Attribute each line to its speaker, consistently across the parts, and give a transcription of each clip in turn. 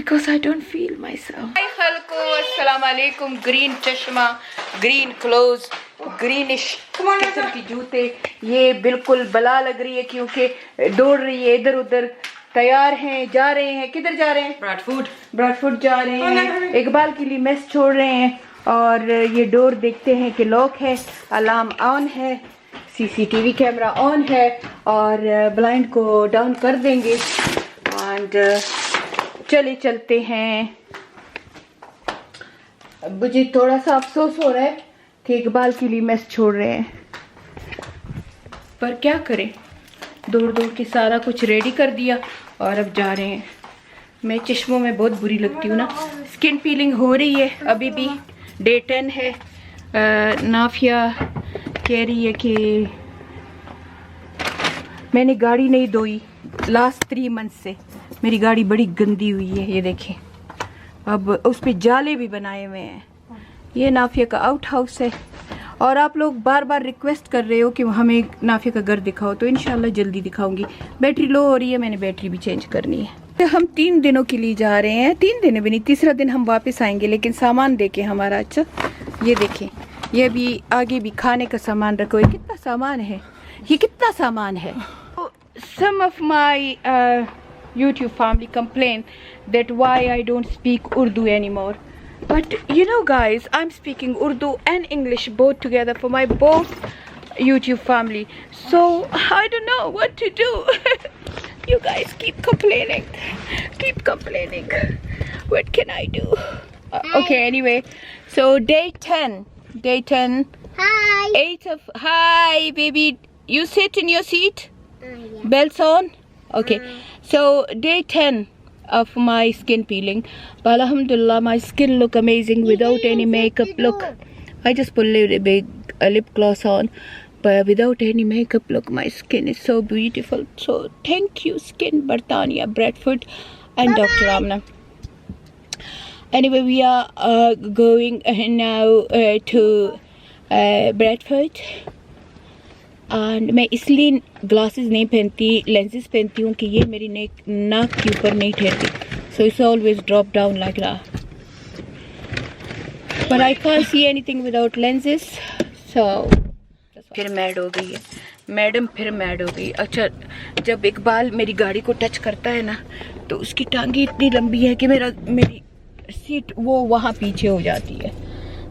Speaker 1: because I don't feel myself. Hi khalko, assalamu alaikum. Green chashma, green clothes, greenish किस्म की जूते. ये बिल्कुल बला लग रही है क्योंकि दौड़ रही है इधर उधर. तैयार हैं, जा रहे हैं. किधर जा रहे हैं? ब्रैडफोर्ड जा रहे हैं. इकबाल के लिए मेस छोड़ रहे हैं. और ये डोर देखते हैं कि लॉक है, अलार्म ऑन है, सीसीटीवी कैमरा ऑन है. और ब्लाइंड को डाउन कर देंगे. एंड चले चलते हैं. मुझे थोड़ा सा अफसोस हो रहा है कि इकबाल के लिए मेस छोड़ रहे हैं, पर क्या करें, दौड़ दौड़ के सारा कुछ रेडी कर दिया और अब जा रहे हैं. मैं चश्मों में बहुत बुरी लगती हूँ ना. स्किन पीलिंग हो रही है, अभी भी डे 10 है. नाफिया कह रही है कि मैंने गाड़ी नहीं धोई लास्ट 3 मंथ से. मेरी गाड़ी बड़ी गंदी हुई है, ये देखें. अब उस पे जाले भी बनाए हुए हैं. ये नाफिया का आउट हाउस है. और आप लोग बार बार रिक्वेस्ट कर रहे हो कि हमें नाफिया का घर दिखाओ, तो इंशाल्लाह जल्दी दिखाऊंगी. बैटरी लो हो रही है, मैंने बैटरी भी चेंज करनी है. तो हम 3 दिनों के लिए जा रहे हैं. 3 दिन भी नहीं, तीसरा दिन हम वापस आएंगे, लेकिन सामान देके हमारा. अच्छा ये देखें, ये भी आगे भी खाने का सामान रखो. ये कितना सामान है, ये कितना सामान है. Some of my YouTube family complain that why I don't speak Urdu anymore. But you know guys, I'm speaking Urdu and English both together for my both YouTube family. So I don't know what to do. You guys keep complaining. Keep complaining. What can I do? Okay, anyway. So day 10. Day 10.
Speaker 2: Hi.
Speaker 1: 8 of... Hi baby. You sit in your seat?
Speaker 2: Yeah.
Speaker 1: Bells on? Okay. So day 10 of my skin peeling. But alhamdulillah, my skin look amazing without any makeup. Look, I just put a big lip gloss on, but without any makeup. Look, my skin is so beautiful. So thank you, Skin Bartania, Bradford, and Dr. Amna. Anyway, we are going now to Bradford. And मैं इसलिए glasses नहीं पहनती, lenses पहनती हूँ कि ये मेरी नाक के ऊपर नहीं ठहरती. So it's always drop down like that. But I can't see anything without lenses. So फिर मैड हो गई है मैडम, फिर मैड हो गई. अच्छा, जब इकबाल मेरी गाड़ी को टच करता है ना, तो उसकी टांगी इतनी लंबी है कि मेरी सीट वो वहाँ पीछे हो जाती है.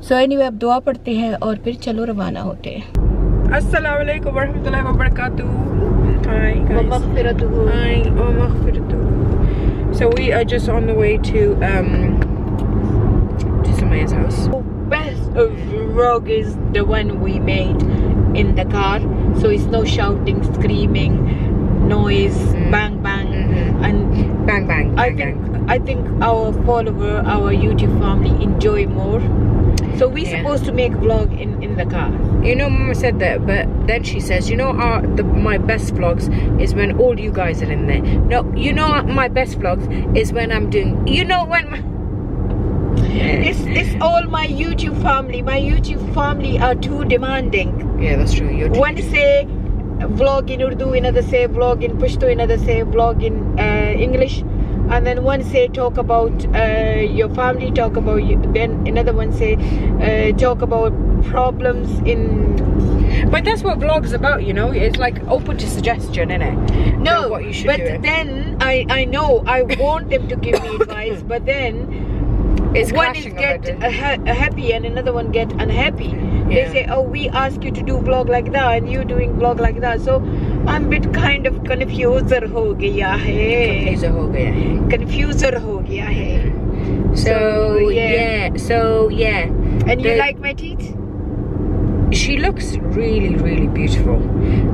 Speaker 1: सो एनीवे, अब दुआ पढ़ते हैं और फिर चलो रवाना होते हैं.
Speaker 3: Assalamu alaikum warahmatullahi wabarakatuh. Hi guys. Hi, wa maghfiratuh. So we are just on the way to Sumayya's house.
Speaker 1: Best vlog is the one we made in the car. So it's no shouting, screaming, noise, bang bang, and
Speaker 3: Bang bang.
Speaker 1: I think our follower, our YouTube family enjoy more. So we supposed to make vlog in the car.
Speaker 3: You know, Mama said that, but then she says, you know, my best vlogs is when all you guys are in there. No, you know, my best vlogs is when I'm doing. You know when.
Speaker 1: It's all my YouTube family. My YouTube family are too demanding.
Speaker 3: Yeah, that's true. You're too
Speaker 1: One say vlog in Urdu, another say vlog in Pashto, another say vlog in English. And then one say talk about your family, talk about you. Then another one say talk about problems in.
Speaker 3: But that's what vlogs about, you know. It's like open to suggestion, innit?
Speaker 1: No,
Speaker 3: what you should
Speaker 1: but
Speaker 3: do.
Speaker 1: then I know I want them to give me advice, but then
Speaker 3: It's
Speaker 1: one is
Speaker 3: clashing
Speaker 1: get
Speaker 3: already.
Speaker 1: happy and another one get unhappy. They
Speaker 3: Yeah.
Speaker 1: say, oh, we ask you to do vlog like that and you doing vlog like that. So I'm a bit kind of confuser ho gaya hai.
Speaker 3: Confuser ho gaya hai.
Speaker 1: Confuser ho gaya hai.
Speaker 3: So yeah.
Speaker 1: And you like my teeth?
Speaker 3: She looks really, really beautiful,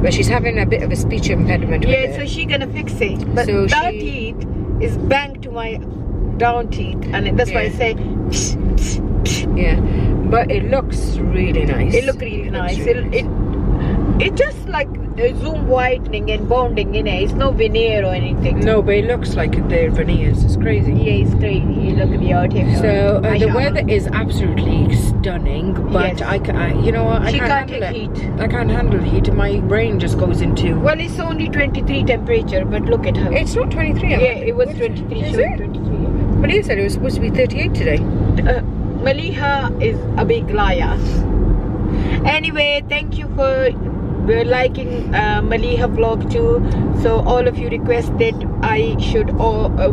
Speaker 3: but she's having a bit of a speech impediment.
Speaker 1: Yeah,
Speaker 3: with
Speaker 1: so
Speaker 3: it.
Speaker 1: she gonna fix it. But
Speaker 3: So
Speaker 1: that
Speaker 3: she-
Speaker 1: teeth is bang to my down teeth, and that's why I say. Psh, psh, psh.
Speaker 3: Yeah, but it looks really nice.
Speaker 1: It look really
Speaker 3: looks
Speaker 1: nice.
Speaker 3: really
Speaker 1: It just like zoom whitening and bonding in it. It's no veneer or anything.
Speaker 3: No, but it looks like they're veneers. It's crazy.
Speaker 1: Yeah, it's crazy. You look at me out here.
Speaker 3: So the weather is absolutely stunning, but
Speaker 1: Yes.
Speaker 3: you know what? I
Speaker 1: She
Speaker 3: can't
Speaker 1: can't
Speaker 3: handle
Speaker 1: take
Speaker 3: it.
Speaker 1: heat.
Speaker 3: I can't handle heat. My brain just goes into.
Speaker 1: Well, it's only 23 temperature, but look at her.
Speaker 3: It's not 23.
Speaker 1: Yeah, it was 23.
Speaker 3: Is
Speaker 1: so
Speaker 3: it?
Speaker 1: 23.
Speaker 3: Malia said it was supposed to be 38 today.
Speaker 1: Maliha is a big liar. Anyway, thank you for liking Maliha vlog too. So all of you requested I should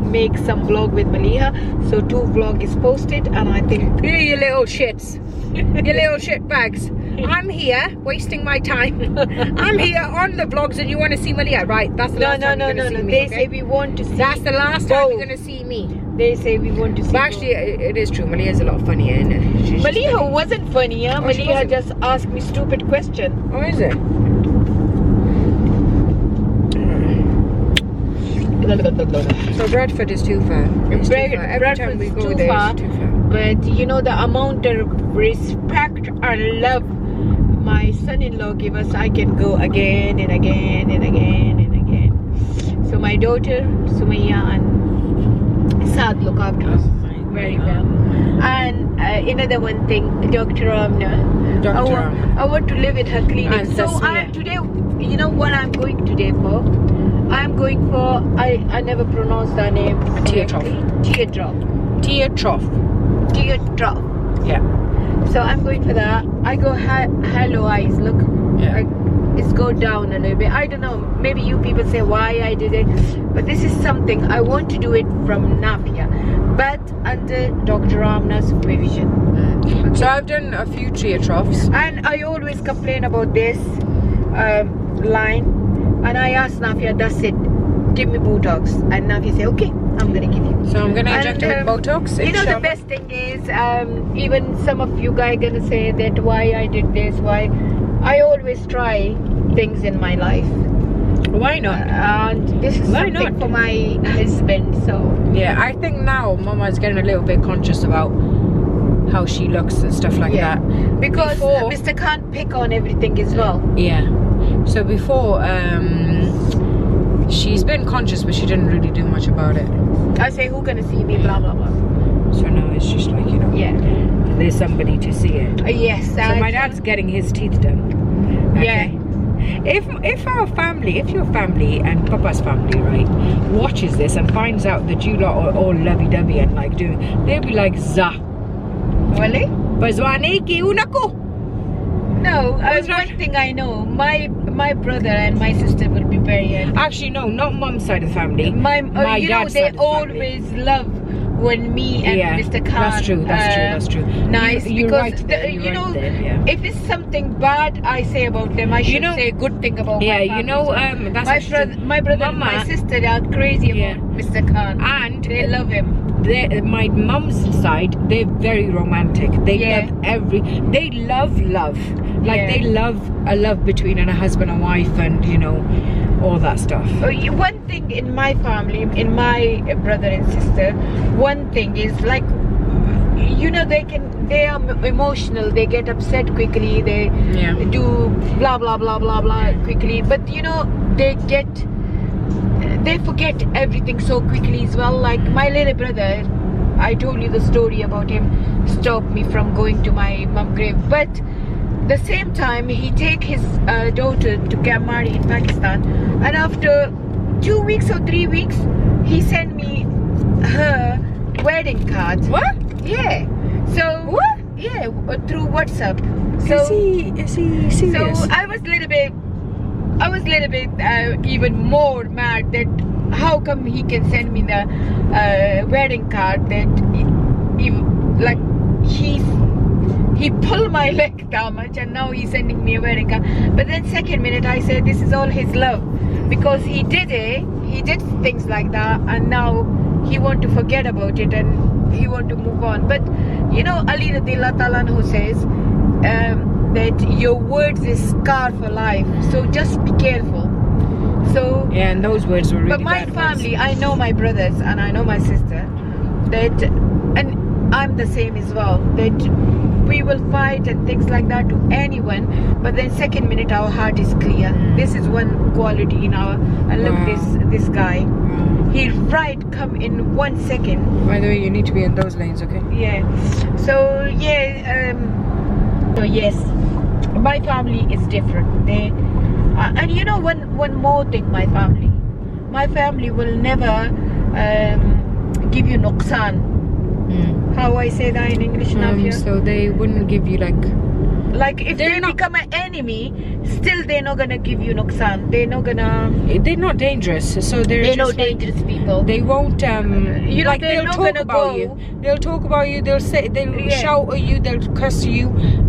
Speaker 1: make some vlog with Maliha. So 2 vlog is posted, and I think
Speaker 3: You little shits. You little shit bags. I'm here wasting my time. I'm here on the vlogs and you want to see Malia, right? That's the last time you're going to see me.
Speaker 1: They
Speaker 3: okay?
Speaker 1: say we want to see.
Speaker 3: That's the last time you're going to see me.
Speaker 1: They say we want to see.
Speaker 3: But actually, it is true. Malia's a lot funnier, isn't it? She's just
Speaker 1: Maliha
Speaker 3: funny.
Speaker 1: wasn't funny, huh?
Speaker 3: Oh, she
Speaker 1: Maliha
Speaker 3: wasn't?
Speaker 1: just asked me stupid question.
Speaker 3: Oh, is it? So Bradford is too far. It's too far. Every time we go there, it's too far.
Speaker 1: But you know the amount of respect and love my son-in-law give us, I can go again and again and again and again. So my daughter Sumaya and Saad look after us very well. And another one thing, Dr. Ramna. I want to live at her clinic.
Speaker 3: And
Speaker 1: So
Speaker 3: Tasmia.
Speaker 1: today, you know what I'm going today for? I'm going for, I never pronounced her name.
Speaker 3: Teardrop.
Speaker 1: Teardrop.
Speaker 3: Teardrop.
Speaker 1: Teardrop.
Speaker 3: Yeah.
Speaker 1: So I'm going for that. I go hello eyes. Look,
Speaker 3: Yeah.
Speaker 1: it's go down a little bit. I don't know. Maybe you people say why I did it, but this is something I want to do it from Nafia, but under Dr. Ramna's supervision.
Speaker 3: So I've done a few teardrops.
Speaker 1: And I always complain about this line, and I asked Nafia, "That's it. Give me Botox." And Nafia say, "Okay, I'm gonna give you."
Speaker 3: So I'm going to inject
Speaker 1: And,
Speaker 3: it with Botox.
Speaker 1: You know the
Speaker 3: inshallah.
Speaker 1: best thing is, even some of you guys gonna say that why I did this, why I always try things in my life,
Speaker 3: Why not?
Speaker 1: and this is
Speaker 3: Why
Speaker 1: something
Speaker 3: not?
Speaker 1: for my husband. So
Speaker 3: Yeah, I think now Mama's getting a little bit conscious about how she looks and stuff like
Speaker 1: yeah,
Speaker 3: that.
Speaker 1: because
Speaker 3: Before-
Speaker 1: Mr. can't pick on everything as well.
Speaker 3: Yeah. So before, she's been conscious, but she didn't really do much about it.
Speaker 1: I say, who gonna see me? Blah blah blah.
Speaker 3: So now it's just like, you know,
Speaker 1: Yeah.
Speaker 3: there's somebody to see it.
Speaker 1: Yes.
Speaker 3: So my dad's getting his teeth done.
Speaker 1: Yeah.
Speaker 3: If your family and Papa's family, right, watches this and finds out that you lot are all lovey-dovey and like doing, they'll be like, "Zah,
Speaker 1: Really?
Speaker 3: bazwane ki unako."
Speaker 1: No.
Speaker 3: What's that?
Speaker 1: One thing I know, my brother and my sister will be very happy.
Speaker 3: Actually, no, not Mum's side of the family.
Speaker 1: My
Speaker 3: My
Speaker 1: you know
Speaker 3: dad's
Speaker 1: they
Speaker 3: side of the family.
Speaker 1: always love when me and
Speaker 3: Yeah,
Speaker 1: Mr. Khan.
Speaker 3: that's true. That's true.
Speaker 1: Nice,
Speaker 3: You're
Speaker 1: because
Speaker 3: right there,
Speaker 1: you
Speaker 3: you're
Speaker 1: know,
Speaker 3: right there, yeah.
Speaker 1: if it's something bad I say about them, I should
Speaker 3: know-
Speaker 1: say a good thing about
Speaker 3: Yeah,
Speaker 1: my
Speaker 3: you
Speaker 1: family.
Speaker 3: know,
Speaker 1: So
Speaker 3: that's
Speaker 1: my
Speaker 3: what she
Speaker 1: brother,
Speaker 3: did.
Speaker 1: my brother and my
Speaker 3: Mama-
Speaker 1: sister, they are crazy about
Speaker 3: Yeah.
Speaker 1: Mr. Khan.
Speaker 3: And
Speaker 1: They love him.
Speaker 3: my mum's side, they're very romantic. They
Speaker 1: Yeah.
Speaker 3: love love. Like
Speaker 1: Yeah.
Speaker 3: they love a love between a husband and wife, and you know, all that stuff.
Speaker 1: One thing in my family, in my brother and sister, one thing is like, you know, they are emotional, they get upset quickly, they
Speaker 3: Yeah.
Speaker 1: do blah blah blah blah blah quickly, but you know, they forget everything so quickly as well. Like my little brother, I told you the story about him, stopped me from going to my mum grave, but the same time he take his daughter to get married in Pakistan, and after 2 weeks or 3 weeks he sent me her wedding card.
Speaker 3: What?
Speaker 1: Yeah. So
Speaker 3: What?
Speaker 1: Yeah, through WhatsApp. So
Speaker 3: Is he serious?
Speaker 1: so I was a little bit even more mad that how come he can send me the wedding card that he pulled my leg that much, and now he's sending me a wedding card. But then second minute I said this is all his love, because he did things like that, and now he want to forget about it and he want to move on. But you know, Ali Radhiyallahu Ta'ala Anhu says that your words is scar for life, so just be careful. So
Speaker 3: Yeah, and those words were really
Speaker 1: but my
Speaker 3: bad
Speaker 1: family,
Speaker 3: words.
Speaker 1: I know my brothers and I know my sister, that, and I'm the same as well, that we will fight and things like that to anyone, but then second minute our heart is clear. This is one quality in our, and look,
Speaker 3: Wow.
Speaker 1: this guy, he come in 1 second.
Speaker 3: By the way, you need to be in those lanes, okay?
Speaker 1: Yeah. So yeah, so yes, my family is different. They and you know, one more thing, my family will never give you nuksan. How I say that in English, Nafia?
Speaker 3: So they wouldn't give you
Speaker 1: Like if
Speaker 3: They're
Speaker 1: they
Speaker 3: not-
Speaker 1: become an enemy, still they're not gonna give you nuksan. They're not gonna.
Speaker 3: they're not dangerous, so they're
Speaker 1: They're
Speaker 3: just
Speaker 1: not dangerous people.
Speaker 3: They won't
Speaker 1: you know,
Speaker 3: like
Speaker 1: they're
Speaker 3: they'll
Speaker 1: not
Speaker 3: talk
Speaker 1: gonna
Speaker 3: about
Speaker 1: go.
Speaker 3: you. They'll talk about you. They'll say they'll
Speaker 1: Yeah.
Speaker 3: shout at you. They'll curse you,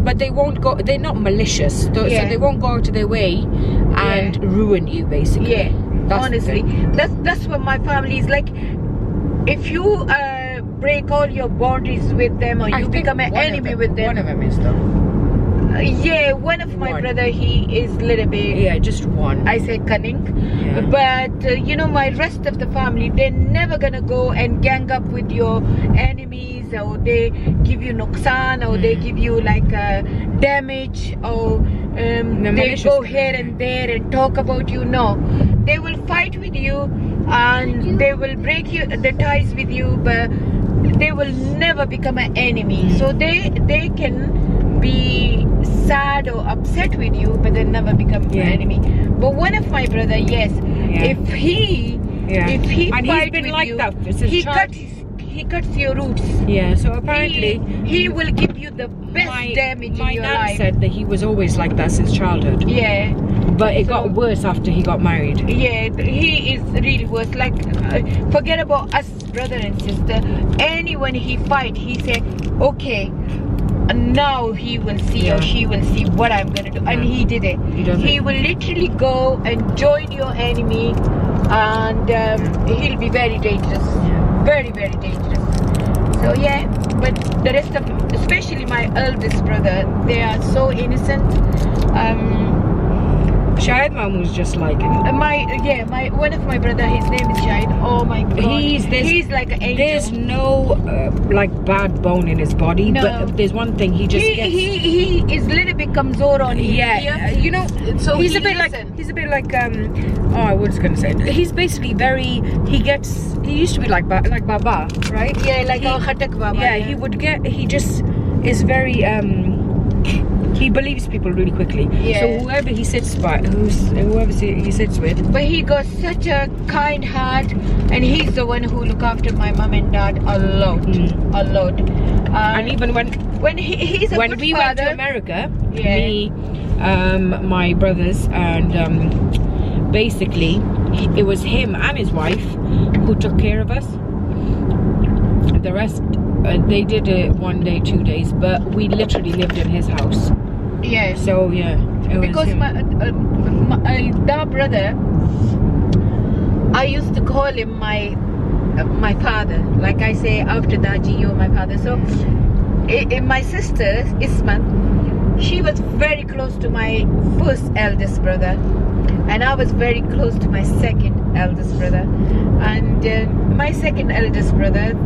Speaker 3: but they won't go. They're not malicious, so
Speaker 1: Yeah.
Speaker 3: they won't go out of their way and ruin you. Basically,
Speaker 1: Yeah,
Speaker 3: That's the
Speaker 1: honestly,
Speaker 3: thing.
Speaker 1: that's what my family is like. If you break all your boundaries with them, or
Speaker 3: I
Speaker 1: you
Speaker 3: think
Speaker 1: become an
Speaker 3: one of
Speaker 1: enemy
Speaker 3: them-
Speaker 1: with them,
Speaker 3: One of them is though.
Speaker 1: yeah, one of my
Speaker 3: One.
Speaker 1: brother, he is little bit.
Speaker 3: Yeah, just one.
Speaker 1: I say cunning,
Speaker 3: Yeah.
Speaker 1: but you know, my rest of the family, they're never gonna go and gang up with your enemies, or they give you nuksan, or they give you like damage, or they
Speaker 3: malicious
Speaker 1: go
Speaker 3: thing,
Speaker 1: here
Speaker 3: yeah.
Speaker 1: and there and talk about you. No, they will fight with you and they will break you the ties with you, but they will never become an enemy. So they can be sad or upset with you, but they never become
Speaker 3: Yeah.
Speaker 1: an enemy. But one of my brother, yes,
Speaker 3: Yeah.
Speaker 1: if he
Speaker 3: And he's
Speaker 1: fight
Speaker 3: been
Speaker 1: with
Speaker 3: like
Speaker 1: you,
Speaker 3: that since
Speaker 1: he
Speaker 3: child.
Speaker 1: cuts your roots.
Speaker 3: Yeah. So apparently,
Speaker 1: He will give you the best damage
Speaker 3: my
Speaker 1: in your
Speaker 3: nan
Speaker 1: life.
Speaker 3: said that he was always like that since childhood,
Speaker 1: Yeah.
Speaker 3: but it got worse after he got married.
Speaker 1: Yeah, he is really worse. Like, forget about us, brother and sister. Anyone he fight, he say, okay, now he will see
Speaker 3: Yeah.
Speaker 1: or she will see what I'm gonna do. And he did it.
Speaker 3: He does
Speaker 1: He
Speaker 3: it.
Speaker 1: will literally go and join your enemy, and he'll be very dangerous.
Speaker 3: Yeah.
Speaker 1: Very, very dangerous. So yeah, but the rest of, especially my eldest brother, they are so innocent.
Speaker 3: Shahid Mom was just like it.
Speaker 1: My one of my brother, his name is Shahid. Oh my god, he's like an angel.
Speaker 3: There's no like bad bone in his body,
Speaker 1: No.
Speaker 3: but there's one thing he just gets.
Speaker 1: he is little bit kamzor on his
Speaker 3: Yeah,
Speaker 1: ear.
Speaker 3: you know,
Speaker 1: So
Speaker 3: he's
Speaker 1: he
Speaker 3: a bit
Speaker 1: listen.
Speaker 3: like oh, I was gonna say he's basically very. He used to be like Baba, right?
Speaker 1: Yeah, like
Speaker 3: He-
Speaker 1: our Khatak Baba.
Speaker 3: Yeah, he just is very he believes people really quickly.
Speaker 1: Yeah.
Speaker 3: So whoever he sits by, whoever he sits with.
Speaker 1: But he got such a kind heart, and he's the one who look after my mom and dad a lot, a lot.
Speaker 3: And even
Speaker 1: when he's a
Speaker 3: when
Speaker 1: good
Speaker 3: we
Speaker 1: father.
Speaker 3: went to America,
Speaker 1: Yeah.
Speaker 3: me, my brothers, and basically it was him and his wife who took care of us. The rest they did it 1 day, 2 days, but we literally lived in his house.
Speaker 1: Yes.
Speaker 3: So yeah, it was
Speaker 1: Because
Speaker 3: him.
Speaker 1: that brother, I used to call him my father. Like I say, after that, you're my father. So my sister Isma, she was very close to my first eldest brother, and I was very close to my second eldest brother. And my second eldest brother,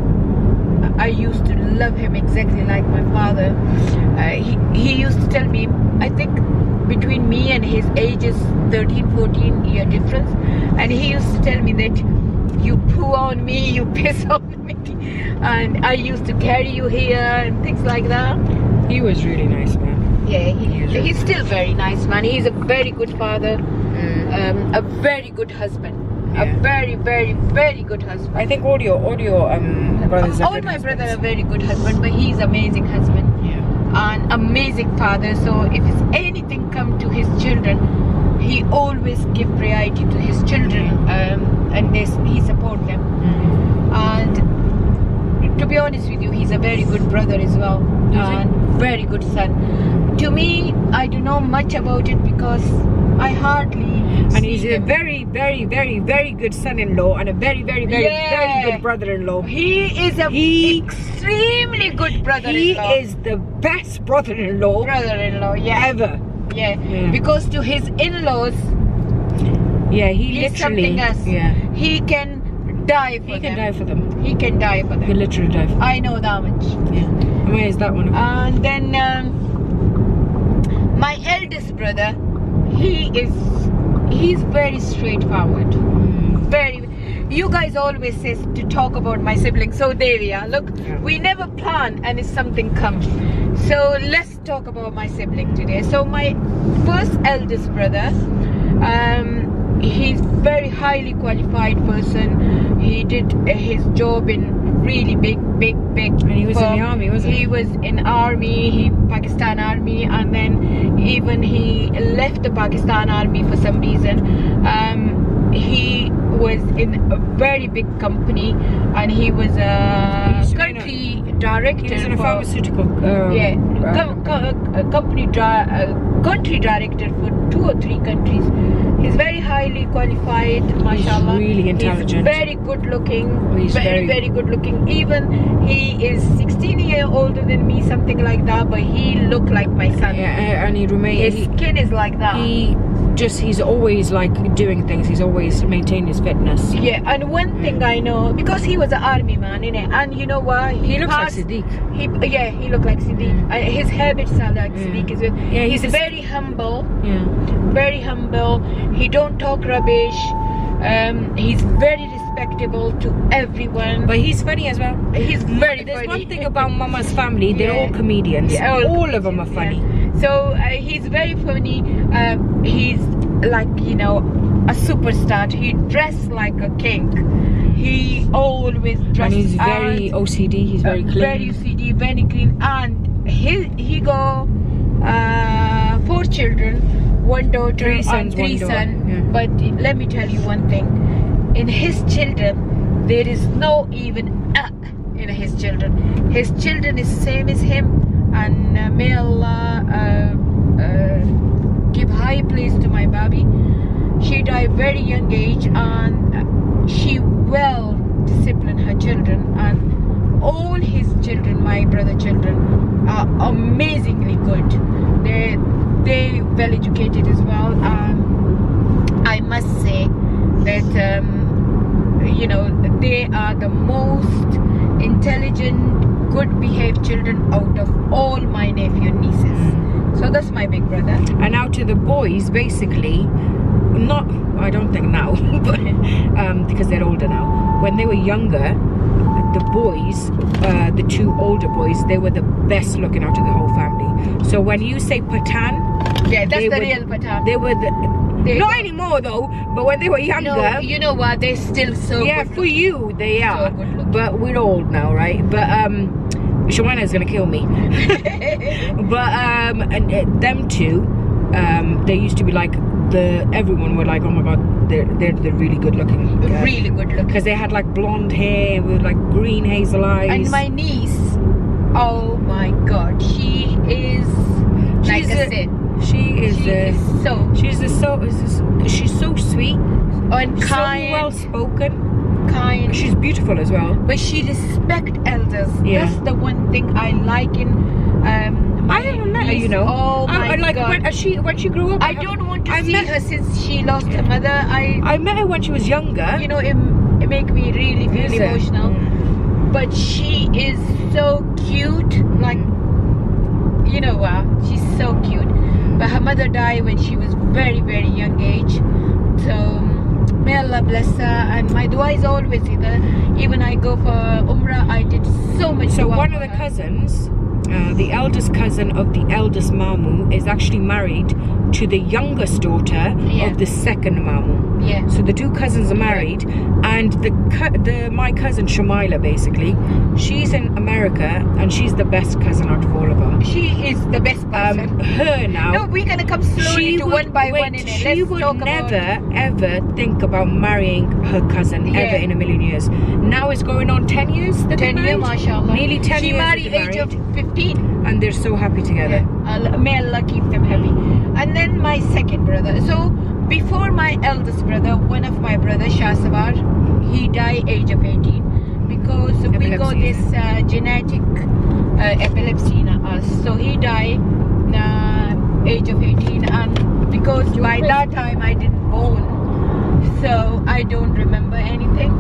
Speaker 1: I used to love him exactly like my father. He used to tell me, I think between me and his age is 13-14 year difference, and he used to tell me that you poo on me, you piss on me, and I used to carry you here and things like that.
Speaker 3: He was really nice, man.
Speaker 1: Yeah, he's still very nice, man. He's a very good father, a very good husband.
Speaker 3: Yeah.
Speaker 1: A very, very, very good husband.
Speaker 3: I think all your brothers. are
Speaker 1: All
Speaker 3: good
Speaker 1: my brother
Speaker 3: husbands.
Speaker 1: are very good husband, but he's amazing husband.
Speaker 3: Yeah.
Speaker 1: An amazing father. So if it's anything come to his children, he always give priority to his children, and he support them. And to be honest with you, he's a very good brother as well, and very good son. To me, I don't know much about it because I hardly.
Speaker 3: And he's a very, very, very, very good son-in-law and a very, very, very, very good brother-in-law.
Speaker 1: He is a extremely good brother-in-law.
Speaker 3: He is the best brother-in-law
Speaker 1: brother-in-law, yeah.
Speaker 3: ever.
Speaker 1: Yeah.
Speaker 3: Yeah.
Speaker 1: Because to his in-laws,
Speaker 3: Yeah, he
Speaker 1: he's
Speaker 3: literally.
Speaker 1: something else.
Speaker 3: Yeah,
Speaker 1: He can die for
Speaker 3: he
Speaker 1: them.
Speaker 3: can die for them.
Speaker 1: He can die for
Speaker 3: He
Speaker 1: them.
Speaker 3: literally die for them.
Speaker 1: I know that much.
Speaker 3: Yeah. And where is that one?
Speaker 1: And then my eldest brother, he's very straightforward. Very. You guys always say to talk about my siblings. So there we are. Look,
Speaker 3: Yeah.
Speaker 1: we never plan, and if something comes. So let's talk about my sibling today. So my first eldest brother, he's very highly qualified person. He did his job in really big
Speaker 3: And he was in the army, wasn't he?
Speaker 1: He was in army, Pakistan army, and then even he left the Pakistan army for some reason. He was in a very big company, and he was a country director.
Speaker 3: He was in a pharmaceutical
Speaker 1: country director for 2 or 3 countries. He's very highly qualified, mashallah.
Speaker 3: He's really intelligent.
Speaker 1: He's very good looking.
Speaker 3: He's
Speaker 1: very good looking. Even he is 16 years older than me, something like that, but he looked like my son.
Speaker 3: Yeah, and he remains.
Speaker 1: His skin is like that.
Speaker 3: He's always like doing things. He's always maintained his fitness.
Speaker 1: Yeah, and one thing I know, because he was an army man, innit? And you know what?
Speaker 3: He looks like Siddiq.
Speaker 1: He looked like Siddiq. His habits are like Siddiq as well.
Speaker 3: Yeah,
Speaker 1: he's very humble.
Speaker 3: Yeah.
Speaker 1: Very humble. He don't talk rubbish. He's very respectable to everyone.
Speaker 3: But he's funny as well.
Speaker 1: He's very
Speaker 3: There's
Speaker 1: funny.
Speaker 3: one thing about Mama's family, they're
Speaker 1: Yeah.
Speaker 3: all comedians.
Speaker 1: Yeah,
Speaker 3: all of them are funny.
Speaker 1: Yeah. So he's very funny. He's like, you know, a superstar. He dressed like a king. He always dresses.
Speaker 3: And he's very OCD. He's very clean.
Speaker 1: Very OCD, very clean. And he got 4 children, 1 daughter
Speaker 3: 3 sons,
Speaker 1: and 3
Speaker 3: 1 daughter.
Speaker 1: sons.
Speaker 3: Yeah.
Speaker 1: But let me tell you one thing. In his children, there is no even in his children. His children is same as him. And may Allah give high place to my baby. She died very young age, and she well disciplined her children, and all his children, my brother children, are amazingly good. They well educated as well, and I must say that you know, they are the most intelligent, good behaved children out of all my nephew and nieces. So that's my big brother.
Speaker 3: And now to the boys, basically, not, I don't think now, but because they're older now. When they were younger, the boys, the 2 older boys, they were the best looking out of the whole family. So when you say Patan,
Speaker 1: Yeah, that's the real Patan.
Speaker 3: they were not anymore though, but when they were younger,
Speaker 1: No, you know what? They're still so
Speaker 3: yeah,
Speaker 1: good
Speaker 3: for
Speaker 1: looking.
Speaker 3: you they
Speaker 1: So
Speaker 3: are,
Speaker 1: good looking.
Speaker 3: but we're old now, right? But Shawana gonna kill me. But and them 2, they used to be like everyone were like, oh my god, they're really good looking,
Speaker 1: Really good looking.
Speaker 3: because they had like blonde hair with like green hazel eyes.
Speaker 1: And my niece, oh my god, she is like
Speaker 3: She's
Speaker 1: I said. She's
Speaker 3: so sweet
Speaker 1: and
Speaker 3: so
Speaker 1: kind,
Speaker 3: well spoken.
Speaker 1: kind.
Speaker 3: She's beautiful as well.
Speaker 1: But she respect elders.
Speaker 3: Yeah.
Speaker 1: That's the one thing I like in
Speaker 3: I haven't met her, you know.
Speaker 1: Oh my
Speaker 3: like
Speaker 1: god.
Speaker 3: when she grew up,
Speaker 1: I don't want to
Speaker 3: I
Speaker 1: see
Speaker 3: met
Speaker 1: her since she lost her mother.
Speaker 3: I met her when she was younger.
Speaker 1: You know, it make me really feel
Speaker 3: Is it?
Speaker 1: emotional. But she is so cute. Like, you know what? She's so cute. But her mother died when she was very, very young age. So may Allah bless her. And my dua is always with her. Even I go for Umrah, I did so much
Speaker 3: So
Speaker 1: dua
Speaker 3: one
Speaker 1: for
Speaker 3: of the
Speaker 1: her.
Speaker 3: cousins, the eldest cousin of the eldest Mamu, is actually married to the youngest daughter
Speaker 1: Yeah.
Speaker 3: of the second Mamu.
Speaker 1: Yeah.
Speaker 3: So the 2 cousins are married, and my cousin Shamila, basically, she's in America, and she's the best cousin out of all of them.
Speaker 1: She is the best person.
Speaker 3: Her now.
Speaker 1: No, we're gonna come slowly to one by one in it.
Speaker 3: She
Speaker 1: Let's
Speaker 3: would
Speaker 1: talk
Speaker 3: never
Speaker 1: about
Speaker 3: ever think about marrying her cousin
Speaker 1: Yeah.
Speaker 3: ever in a million years. Now it's going on 10 years. that they're
Speaker 1: 10 years,
Speaker 3: married.
Speaker 1: mashallah.
Speaker 3: Nearly 10
Speaker 1: she
Speaker 3: years.
Speaker 1: married
Speaker 3: that they're
Speaker 1: age of
Speaker 3: married,
Speaker 1: 15.
Speaker 3: and they're so happy together.
Speaker 1: May Allah keep them happy. And then my second brother. So before my eldest brother, one of my brothers, Shahsavar, he died age of 18 because we got
Speaker 3: Epilepsy.
Speaker 1: this genetic epilepsy in us. So he died age of 18, and because by that time I didn't born, so I don't remember anything.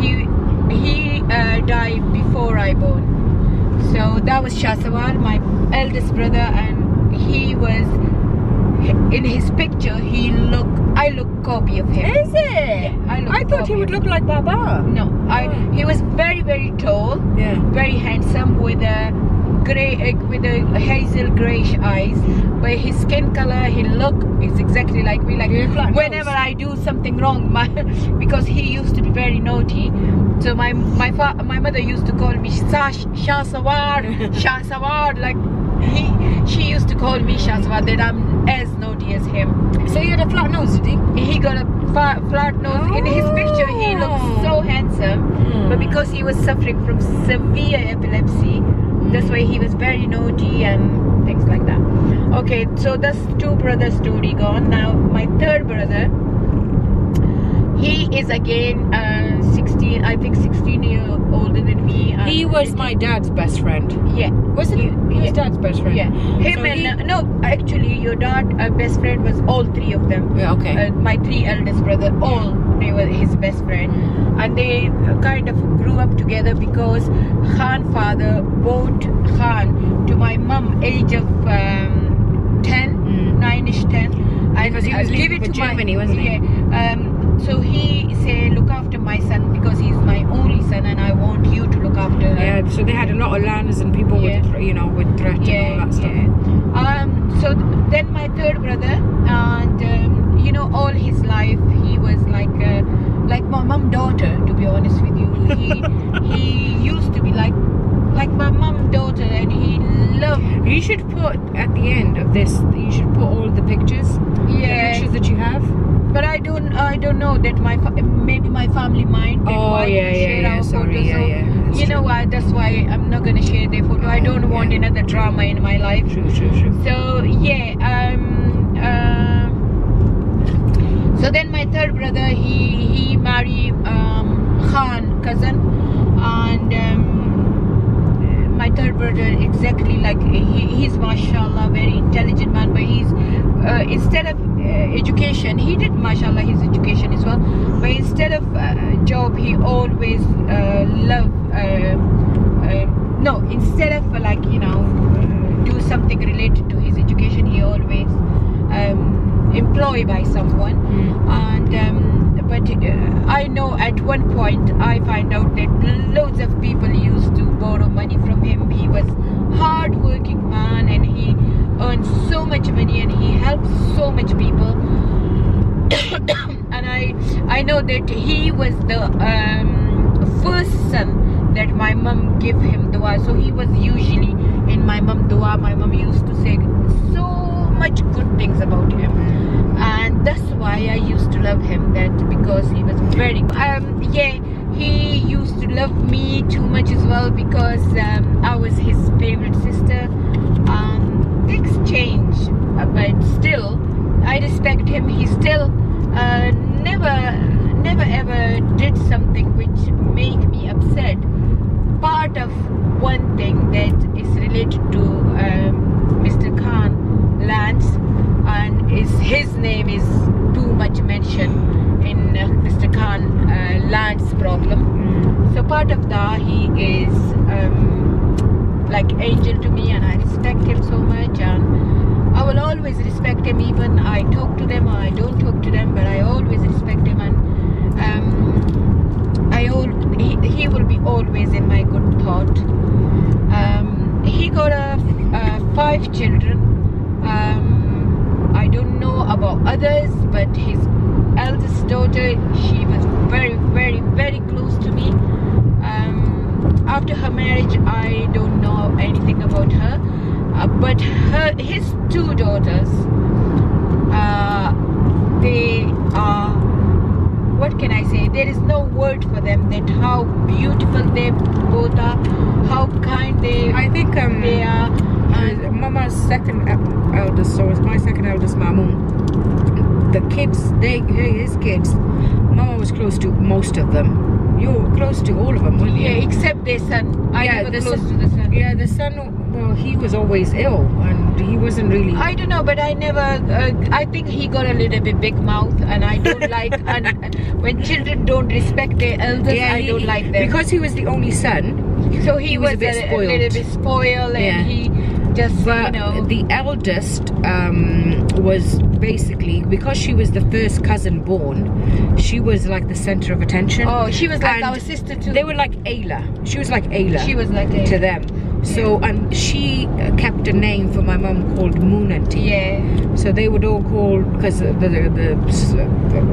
Speaker 1: He died before I born. So that was Shahsavar, my eldest brother, and he was in his picture. I look copy of him.
Speaker 3: Is it?
Speaker 1: Yeah,
Speaker 3: I thought he would look like Baba.
Speaker 1: No, he was very, very tall,
Speaker 3: Yeah.
Speaker 1: very handsome, with a grey with a hazel greyish eyes, but his skin color, his look is exactly like me. Like whenever I do something wrong, because he used to be very naughty, so my mother used to call me Shah Sawar. Like she used to call me Shah Sawar, that I'm as naughty as him.
Speaker 3: So he had a flat nose, did he?
Speaker 1: He got a flat nose. In his picture, he looks so handsome, but because he was suffering from severe epilepsy, that's why he was very naughty and things like that. Okay, so that's two brother story gone. Now my third brother, he is again 16, I think 16 years older than me.
Speaker 3: He was my dad's best friend.
Speaker 1: Yeah.
Speaker 3: Wasn't he? He was dad's best friend.
Speaker 1: Yeah. Him
Speaker 3: So
Speaker 1: and no, actually, your dad best friend was all three of them.
Speaker 3: Yeah, okay.
Speaker 1: My three eldest brother, all they were his best friend, and they kind of grew up together because Khan father bought Khan to my mum age of 10, 9ish 10, and
Speaker 3: Because he was
Speaker 1: give
Speaker 3: leaving
Speaker 1: it
Speaker 3: for
Speaker 1: to
Speaker 3: Germany, wasn't he?
Speaker 1: Yeah. So he said, look after my son because he's my only son, and I want you to look after her.
Speaker 3: Yeah, so they had a lot of lands and people
Speaker 1: Yeah.
Speaker 3: with, with threat and all that stuff.
Speaker 1: So then my third brother, and all his life he was like my mum daughter. To be honest with you, he used to be like my mum daughter, and he loved.
Speaker 3: You should put at the end of this. You should put all the pictures.
Speaker 1: Yeah.
Speaker 3: The pictures that you have.
Speaker 1: But I don't know that maybe my family mind. Share our
Speaker 3: Sorry,
Speaker 1: photos. So,
Speaker 3: That's
Speaker 1: you know
Speaker 3: true.
Speaker 1: what? That's why I'm not gonna share their photo. I don't want another drama in my life.
Speaker 3: True.
Speaker 1: So yeah, so then my third brother, he married Khan cousin, and my third brother exactly like he's mashallah very intelligent man, but he's instead of education, he did mashallah his education as well, but instead of job, he always instead of do something related to his education, he always employed by someone. And but I know at one point I find out that loads of people used to borrow money from him. He was hard working man, and he earned so much money, and he helped so much people. And I know that he was the first son that my mum gave him dua. So he was usually in my mum dua. My mum used to say so much good things about him, and that's why I used to love him. That because he was very he used to love me too much as well, because I was his favorite sister. Things change, but still I respect him. He still never ever did something which make me upset. Part of one thing that is related to Mr. Khan lands, and his name is too much mentioned in Mr. Khan lands problem. So part of that, he is like angel to me, and I respect him so much, and I will always respect him. Even I talk to them or I don't talk to them, but I always respect him, and he will be always in my good thought. He got 5 children. I don't know about others, but his eldest daughter, she was very, very, very close to me. After her marriage, I don't know anything about her, but his 2 daughters, they are, what can I say, there is no word for them, that how beautiful they both are, how kind
Speaker 3: I think
Speaker 1: they are.
Speaker 3: Mama's second eldest, so it's my second eldest, Mamoon. The kids, his kids, Mama was close to most of them. You were close to all of them, weren't you?
Speaker 1: Yeah, except their son. I never close to the son.
Speaker 3: Yeah, the son, well, he was always ill, and he wasn't really...
Speaker 1: I don't know, but I never, I think he got a little bit big mouth, and I don't like, and when children don't respect their elders, I don't like them.
Speaker 3: Because he was the only son,
Speaker 1: so he was
Speaker 3: a bit spoiled.
Speaker 1: A little bit spoiled, and he just,
Speaker 3: but the eldest was basically, because she was the first cousin born, she was like the center of attention.
Speaker 1: Oh, she was like
Speaker 3: and
Speaker 1: our sister too.
Speaker 3: They were like Ayla. She was like Ayla.
Speaker 1: She was like Ayla
Speaker 3: to them. So, and she kept a name for my mum called Moon Auntie.
Speaker 1: Yeah.
Speaker 3: So they would all call, because the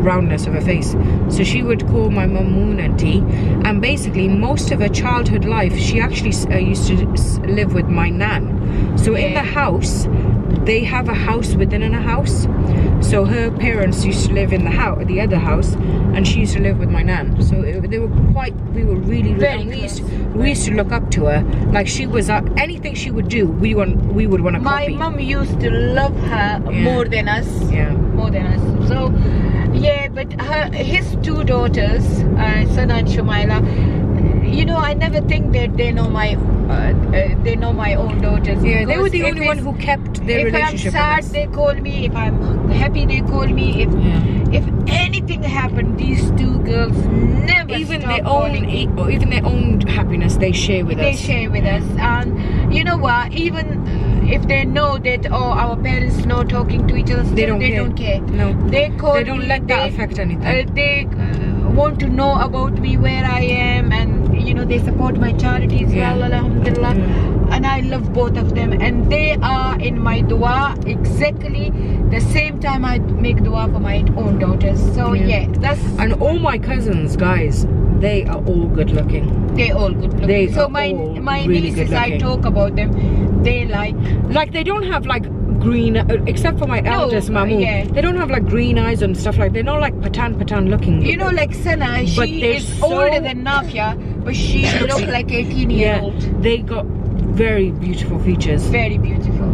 Speaker 3: roundness of her face. So she would call my mum Moon Auntie. And basically, most of her childhood life, she actually used to live with my nan. So in the house, they have a house within a house. So her parents used to live in the other house, and she used to live with my nan. So we were really
Speaker 1: Very
Speaker 3: we used to look up to her. Like, she was anything she would do, we would want to
Speaker 1: My
Speaker 3: copy.
Speaker 1: mom used to love her more than us.
Speaker 3: Yeah.
Speaker 1: More than us. So, yeah, but his two daughters, Sana and Shumaila, you know, I never think that they know my own daughters.
Speaker 3: Yeah, they were the
Speaker 1: Because
Speaker 3: only one who kept their relationship
Speaker 1: if I'm sad,
Speaker 3: with us.
Speaker 1: they call me. If I'm happy, they call me. If anything happened, these two girls never
Speaker 3: Even
Speaker 1: stop
Speaker 3: their
Speaker 1: calling me.
Speaker 3: own, even their own happiness, they share with
Speaker 1: They
Speaker 3: us.
Speaker 1: share with us. And you know what, even if they know that our parents know talking to each other,
Speaker 3: They
Speaker 1: still
Speaker 3: don't care. No,
Speaker 1: they call
Speaker 3: they don't
Speaker 1: me,
Speaker 3: let that affect anything.
Speaker 1: They want to know about me, where I am, and you know, they support my charities well, alhamdulillah. And I love both of them, and they are in my dua exactly the same time I make dua for my own daughters. So yeah, that's,
Speaker 3: and all my cousins, guys, they are all good looking.
Speaker 1: they all good looking.
Speaker 3: They
Speaker 1: So
Speaker 3: are
Speaker 1: my
Speaker 3: all
Speaker 1: my
Speaker 3: really
Speaker 1: nieces,
Speaker 3: good
Speaker 1: I
Speaker 3: looking.
Speaker 1: talk about them, they like,
Speaker 3: They don't have like green, except for my eldest Mamu.
Speaker 1: yeah.
Speaker 3: They don't have like green eyes and stuff like. They're not like patan looking.
Speaker 1: you know, like Sana,
Speaker 3: But
Speaker 1: she
Speaker 3: they're
Speaker 1: is
Speaker 3: so-
Speaker 1: older than Nafia, but she looks like 18-year-old.
Speaker 3: they got very beautiful features.
Speaker 1: Very beautiful.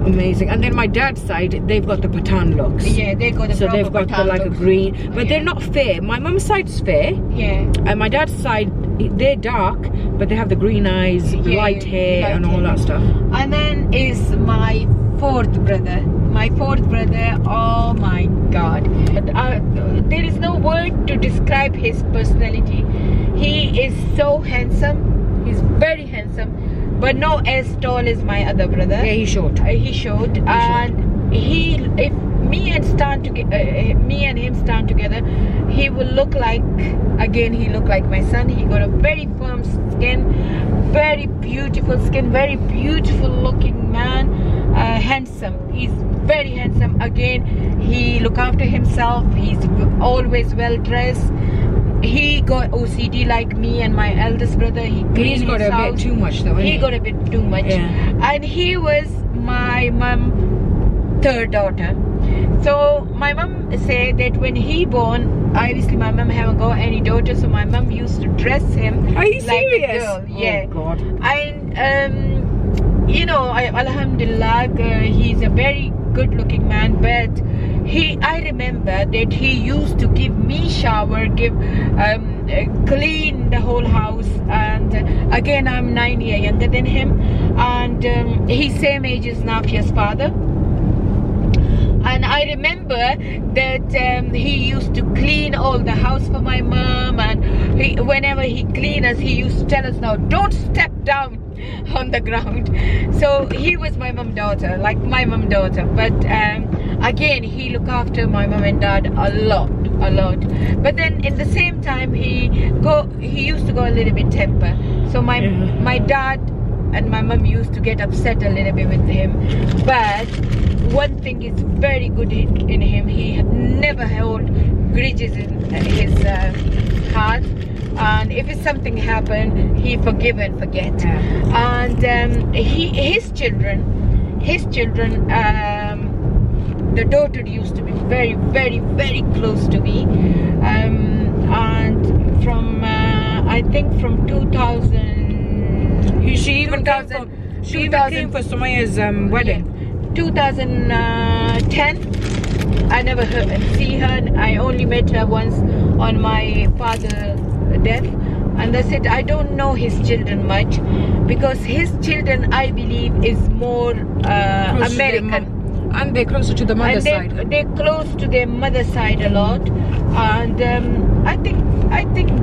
Speaker 3: Amazing. And then my dad's side, they've got the patan looks.
Speaker 1: Yeah, they got a
Speaker 3: So
Speaker 1: proper
Speaker 3: they've got
Speaker 1: Pathan
Speaker 3: like a
Speaker 1: look.
Speaker 3: green, but
Speaker 1: Yeah.
Speaker 3: they're not fair. My mum's side's fair,
Speaker 1: Yeah.
Speaker 3: and my dad's side, they're dark, but they have the green eyes,
Speaker 1: Yeah,
Speaker 3: light hair,
Speaker 1: light
Speaker 3: and all
Speaker 1: hair.
Speaker 3: that stuff.
Speaker 1: And then is my fourth brother. My fourth brother, oh my God. There is no word to describe his personality. He is so handsome. He's very handsome, but not as tall as my other brother.
Speaker 3: Yeah, he's short.
Speaker 1: He showed, and if me and him stand together, he will look like, again, he look like my son. He got a very firm skin, very beautiful skin, very beautiful looking man, handsome. He's very handsome. Again, he look after himself. He's always well dressed. He got OCD like me and my eldest brother.
Speaker 3: He's got a bit too much though.
Speaker 1: He got a bit too much.
Speaker 3: Yeah.
Speaker 1: And he was my mum third daughter. So my mum said that when he born, obviously my mum haven't got any daughters, so my mum used to dress him
Speaker 3: Are you
Speaker 1: like
Speaker 3: serious?
Speaker 1: a girl. Yeah.
Speaker 3: Oh God.
Speaker 1: And you know, alhamdulillah, he's a very good looking man, but I remember that he used to give me shower, clean the whole house. And again, I'm 9 years younger than him, and he's same age as Nafia's father. And I remember that he used to clean all the house for my mom, and whenever he cleaned us, he used to tell us, now don't step down on the ground. So he was my mom daughter, like my mom daughter. But again, he looked after my mom and dad a lot. But then in the same time, he used to go a little bit temper. So my dad and my mom used to get upset a little bit with him. But one thing is very good in him, he never held grudges in his heart. And if it's something happened, he forgive and forget. And his children, the daughter used to be very, very, very close to me. And from I think from 2000,
Speaker 3: She even came for Sumayya's wedding.
Speaker 1: 2010, I never see her. I only met her once on my father's death, and that's it. I don't know his children much, because his children, I believe, is more American.
Speaker 3: And they're closer to the mother's
Speaker 1: And
Speaker 3: side.
Speaker 1: they're close to their mother's side a lot, and I think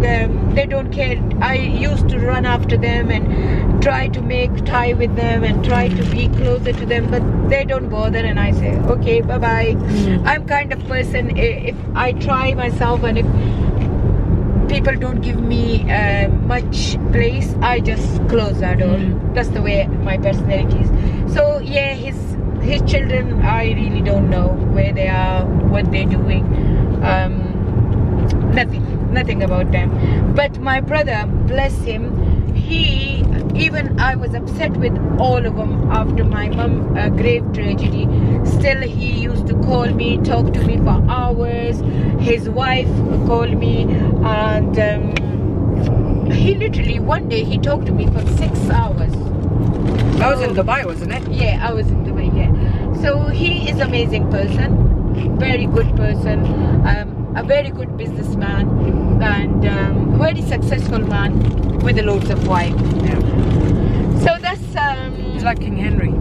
Speaker 1: they don't care. I used to run after them and try to make tie with them and try to be closer to them, but they don't bother, and I say, okay, bye bye. I'm kind of person, if I try myself, and if people don't give me much place, I just close that door. That's the way my personality is. So yeah, his children, I really don't know where they are, what they're doing. Nothing about them. But my brother, bless him, I was upset with all of them after my mom grave tragedy. Still, he used to call me, talk to me for hours. His wife called me, and he literally one day he talked to me for 6 hours.
Speaker 3: That was in Dubai, wasn't it?
Speaker 1: Yeah, I was in Dubai. Yeah. So he is amazing person, very good person, a very good businessman, and very successful man with a loads of wife.
Speaker 3: Yeah.
Speaker 1: So that's
Speaker 3: He's like King Henry.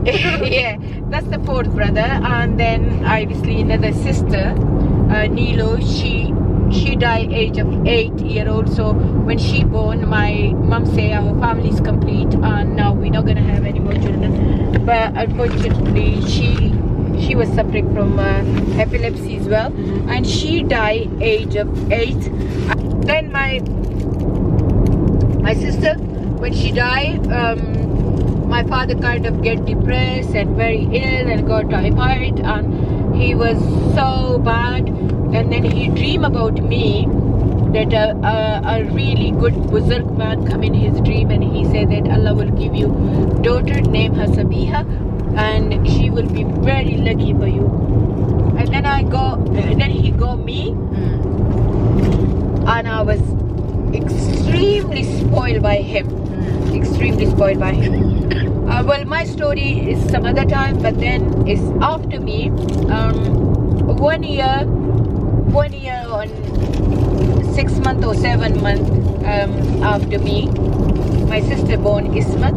Speaker 1: yeah, that's the fourth brother, and then obviously another sister, Nilo. She died age of 8-year-old. So when she born, my mom say our family is complete, and now we're not gonna have any more children. But unfortunately, she was suffering from epilepsy as well, and she died age of 8. Then my sister, when she died, my father kind of get depressed and very ill and got typhoid, and he was so bad. And then he dreamed about me, that a really good Buzurg man come in his dream, and he said that Allah will give you daughter, name her Sabiha, and she will be very lucky for you. And then he got me, and I was extremely spoiled by him. Extremely spoiled by him. Well, my story is some other time, but then it's after me. 1 year on 6 months or 7 months after me, my sister born Ismat,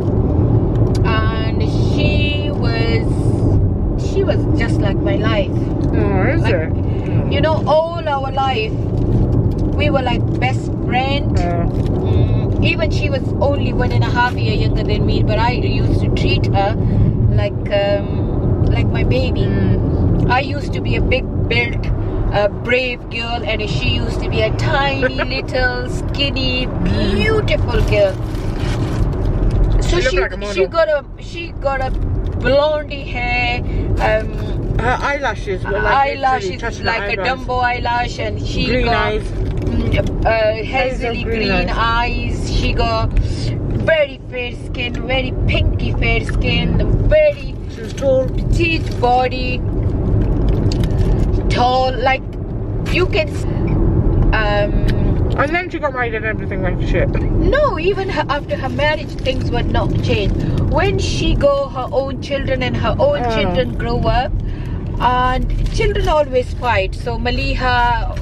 Speaker 1: and she was just like my life.
Speaker 3: Oh, is
Speaker 1: Like,
Speaker 3: it?
Speaker 1: you know, all our life we were like best friend. Even she was only 1.5 years younger than me, but I used to treat her like my baby. I used to be a big built, brave girl, and she used to be a tiny little skinny beautiful girl. So she got a blondie hair,
Speaker 3: her eyelashes were
Speaker 1: like a Dumbo eyelash, and she
Speaker 3: green
Speaker 1: got
Speaker 3: eyes.
Speaker 1: Hazily green eyes. She got very fair skin, very pinky fair skin, very
Speaker 3: She was tall,
Speaker 1: petite body, tall, like you can.
Speaker 3: and then she got married and everything went to shit.
Speaker 1: No, even after her marriage, things would not change. When she got her own children and her own children grow up, and children always fight. So Maliha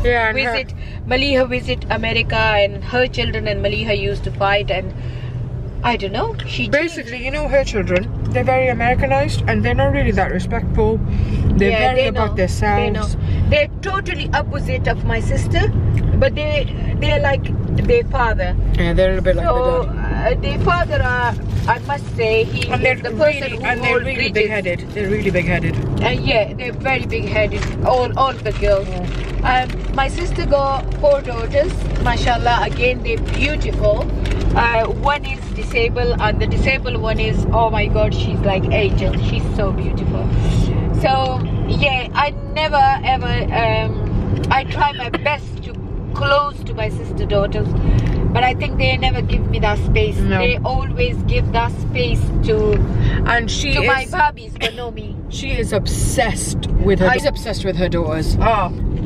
Speaker 1: visit America, and her children and Maliha used to fight, and I don't know.
Speaker 3: Basically, you know, her children, they're very Americanized and they're not really that respectful. They're very about themselves.
Speaker 1: They're totally opposite of my sister, but they're like their father.
Speaker 3: Yeah, they're a bit like
Speaker 1: So
Speaker 3: the dad.
Speaker 1: their father, I must say, he is the person who
Speaker 3: and they're
Speaker 1: holds
Speaker 3: really
Speaker 1: bridges.
Speaker 3: big-headed. They're really big-headed.
Speaker 1: Yeah, they're very big-headed. All the girls. My sister got 4 daughters. Mashallah, again they're beautiful. One is disabled, and the disabled one is, oh my God, she's like angel. She's so beautiful. So yeah, I never ever. I try my best to close to my sister daughters, but I think they never give me that space.
Speaker 3: No.
Speaker 1: They always give that space to
Speaker 3: And
Speaker 1: my babies, but no me.
Speaker 3: She is obsessed with her. She's obsessed with her daughters.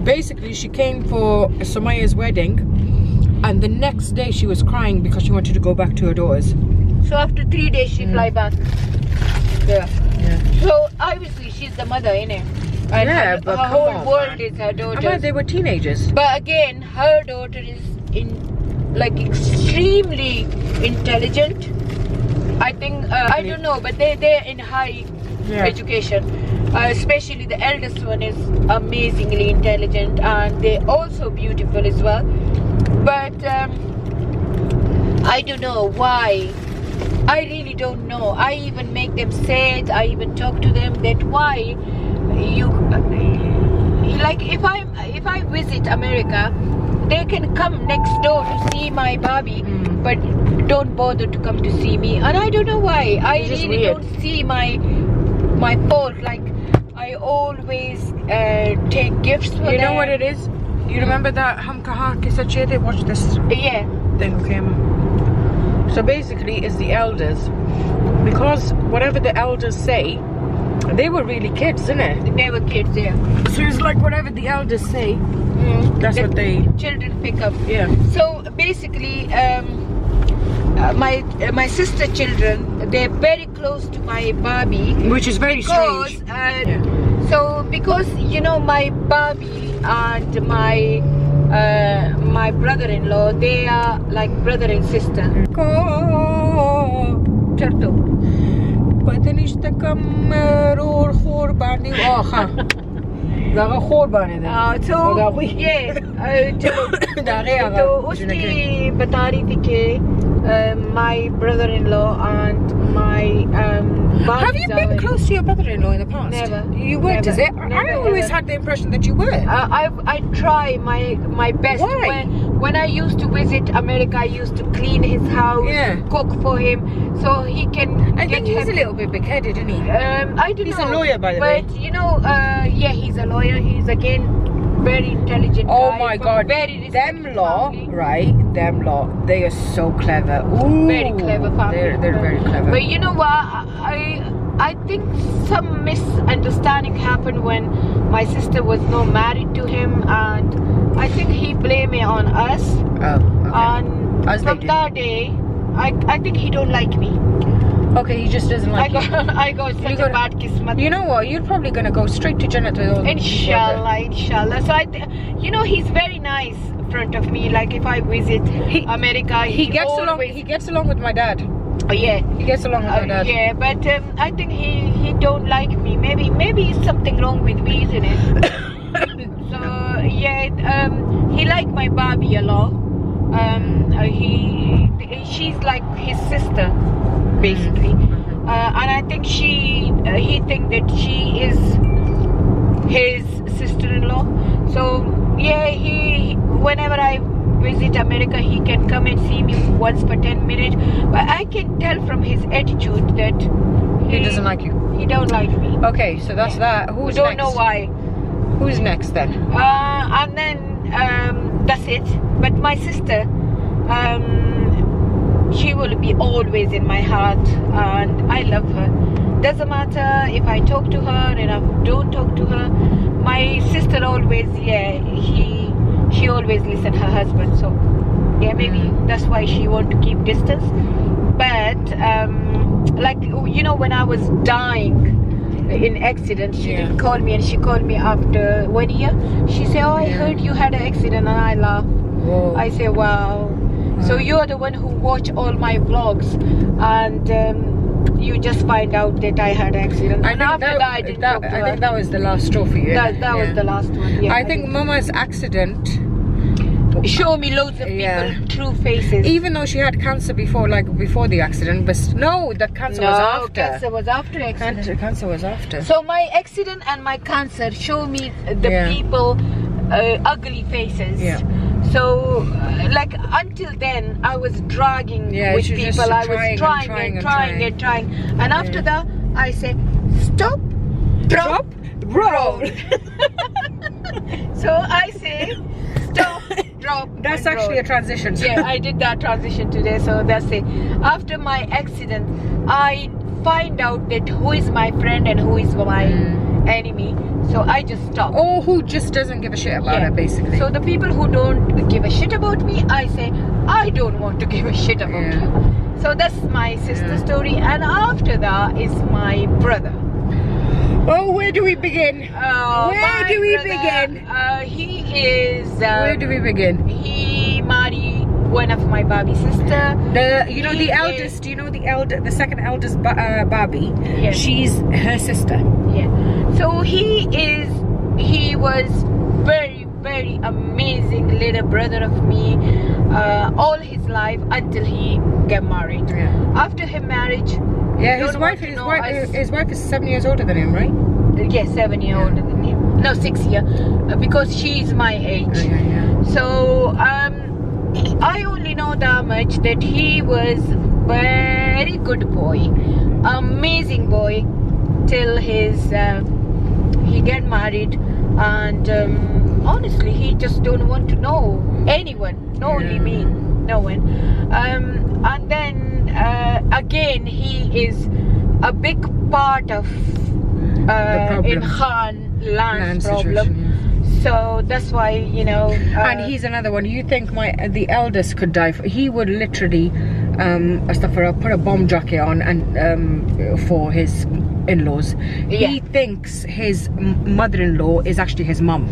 Speaker 3: Basically, she came for Sumayya's wedding, and the next day she was crying because she wanted to go back to her daughters.
Speaker 1: So after 3 days, she fly back. Yeah. So obviously she's the mother, innit? And
Speaker 3: Yeah, but
Speaker 1: her
Speaker 3: come
Speaker 1: whole
Speaker 3: on,
Speaker 1: world
Speaker 3: man.
Speaker 1: is her daughter.
Speaker 3: I mean, they were teenagers.
Speaker 1: But again, her daughter is extremely intelligent. I think I don't know, but they're in high education. Especially the eldest one is amazingly intelligent, and they're also beautiful as well. But I don't know why. I really don't know. I even make them sad. I even talk to them that why you like if I visit America, they can come next door to see my Barbie, but don't bother to come to see me. And I don't know why. I
Speaker 3: It's just
Speaker 1: really
Speaker 3: weird.
Speaker 1: don't see my fault. Like I always take gifts for
Speaker 3: You know
Speaker 1: them.
Speaker 3: what it is? You remember that Hum Kaha Kisa Chete? Watch this
Speaker 1: Yeah.
Speaker 3: thing, okay? So basically, it's the elders. Because whatever the elders say, they were really kids, isn't it?
Speaker 1: They were kids, yeah.
Speaker 3: So it's like whatever the elders say, that's what they...
Speaker 1: Children pick up.
Speaker 3: Yeah.
Speaker 1: So basically, my sister children, they're very close to my Barbie.
Speaker 3: Which is very
Speaker 1: Because,
Speaker 3: strange.
Speaker 1: so because you know my Barbie and my brother-in-law, they are like brother and sister. Certo.
Speaker 3: Pata nishta kam roor khor bani waha. Daga khor bani da.
Speaker 1: So
Speaker 3: Daga hui.
Speaker 1: yeah, चलो
Speaker 3: Daga
Speaker 1: तो उसकी बता रही थी कि my brother-in-law and my
Speaker 3: Have you been close to your brother-in-law in the past?
Speaker 1: Never.
Speaker 3: You weren't,
Speaker 1: Never.
Speaker 3: is it?
Speaker 1: Never,
Speaker 3: I always
Speaker 1: ever.
Speaker 3: had the impression that you were.
Speaker 1: I try my best.
Speaker 3: Why?
Speaker 1: When I used to visit America, I used to clean his house,
Speaker 3: Yeah.
Speaker 1: cook for him, so he can
Speaker 3: I
Speaker 1: get
Speaker 3: think he's
Speaker 1: him.
Speaker 3: a little bit big-headed, isn't he?
Speaker 1: I don't
Speaker 3: He's
Speaker 1: know.
Speaker 3: a lawyer, by the way.
Speaker 1: But you know, yeah, he's a lawyer. He's again very intelligent.
Speaker 3: Oh
Speaker 1: guy
Speaker 3: my
Speaker 1: from
Speaker 3: God,
Speaker 1: very
Speaker 3: them
Speaker 1: respected
Speaker 3: law,
Speaker 1: family.
Speaker 3: right? Them law, they are so clever. Ooh,
Speaker 1: Very clever family.
Speaker 3: They're very clever.
Speaker 1: But you know what? I think some misunderstanding happened when my sister was not married to him, and I think he blamed it on us.
Speaker 3: Oh, okay.
Speaker 1: And
Speaker 3: As they
Speaker 1: from
Speaker 3: do.
Speaker 1: that day, I think he don't like me.
Speaker 3: Okay, he just doesn't like you.
Speaker 1: I got such
Speaker 3: got-
Speaker 1: a bad kismat.
Speaker 3: You know what? You're probably gonna go straight to Jannat with all the
Speaker 1: Inshallah. So you know, he's very nice in front of me. Like if I visit America,
Speaker 3: He gets along.
Speaker 1: always,
Speaker 3: He gets along with my dad.
Speaker 1: Oh, yeah.
Speaker 3: He gets along with my dad.
Speaker 1: Yeah, but I think he don't like me. Maybe something wrong with me, isn't it? So yeah, he liked my Barbie a lot. She's like his sister, basically, and I think he think that she is his sister-in-law. So yeah, whenever I visit America, he can come and see me once for 10 minutes, but I can tell from his attitude that
Speaker 3: He doesn't like you.
Speaker 1: He don't like me.
Speaker 3: Okay, so that's that.
Speaker 1: We
Speaker 3: Who's
Speaker 1: don't
Speaker 3: next?
Speaker 1: know why.
Speaker 3: Who's next then?
Speaker 1: And then that's it. But my sister, she will be always in my heart, and I love her. Doesn't matter if I talk to her and I don't talk to her. My sister always, she always listen her husband. So yeah, maybe that's why she want to keep distance. But like you know, when I was dying in accident, she didn't call me, and she called me after 1 year. She said, "Oh, I heard you had an accident," and I laughed.
Speaker 3: Whoa.
Speaker 1: I say, "Wow." So you're the one who watch all my vlogs, and you just find out that I had an accident. And after that, I didn't talk to her.
Speaker 3: I think that was the last straw for you.
Speaker 1: That was the last one. Yeah,
Speaker 3: I think Mama's accident,
Speaker 1: show me loads of people true faces.
Speaker 3: even though she had cancer before, like before the accident, but no, the cancer was after.
Speaker 1: Cancer was after accident.
Speaker 3: Cancer was after.
Speaker 1: So my accident and my cancer show me the people ugly faces.
Speaker 3: Yeah.
Speaker 1: So like until then I was dragging with
Speaker 3: she was
Speaker 1: people.
Speaker 3: just
Speaker 1: I was trying. And after that I say stop, drop, roll. So I say stop, drop.
Speaker 3: That's
Speaker 1: and
Speaker 3: actually
Speaker 1: roll.
Speaker 3: a transition.
Speaker 1: Yeah, I did that transition today, so that's it. After my accident, I find out that who is my friend and who is my enemy. So I just stop.
Speaker 3: Or who just doesn't give a shit about it, basically.
Speaker 1: So the people who don't give a shit about me, I say, I don't want to give a shit about you. So that's my sister story. And after that is my brother.
Speaker 3: Oh, where do we begin? Where do we begin?
Speaker 1: He is...
Speaker 3: Where do we begin?
Speaker 1: He married one of my Barbie sister.
Speaker 3: The eldest, the second eldest Barbie,
Speaker 1: Yes.
Speaker 3: she's her sister.
Speaker 1: Yeah. So he was very, very amazing little brother of me all his life until he got married.
Speaker 3: Yeah.
Speaker 1: After his marriage,
Speaker 3: His wife is 7 years older than him, right?
Speaker 1: Yes, 7 years older than him. No, 6 years, because she's my age. So I only know that much, that he was very good boy, amazing boy, till his he get married, and honestly he just don't want to know anyone, not only me, no one. And then again, he is a big part of in Khan land's problem. So that's why, you know.
Speaker 3: And he's another one. You think the eldest could die? He would literally, put a bomb jacket on and for his in-laws.
Speaker 1: Yeah.
Speaker 3: He thinks his mother-in-law is actually his mum.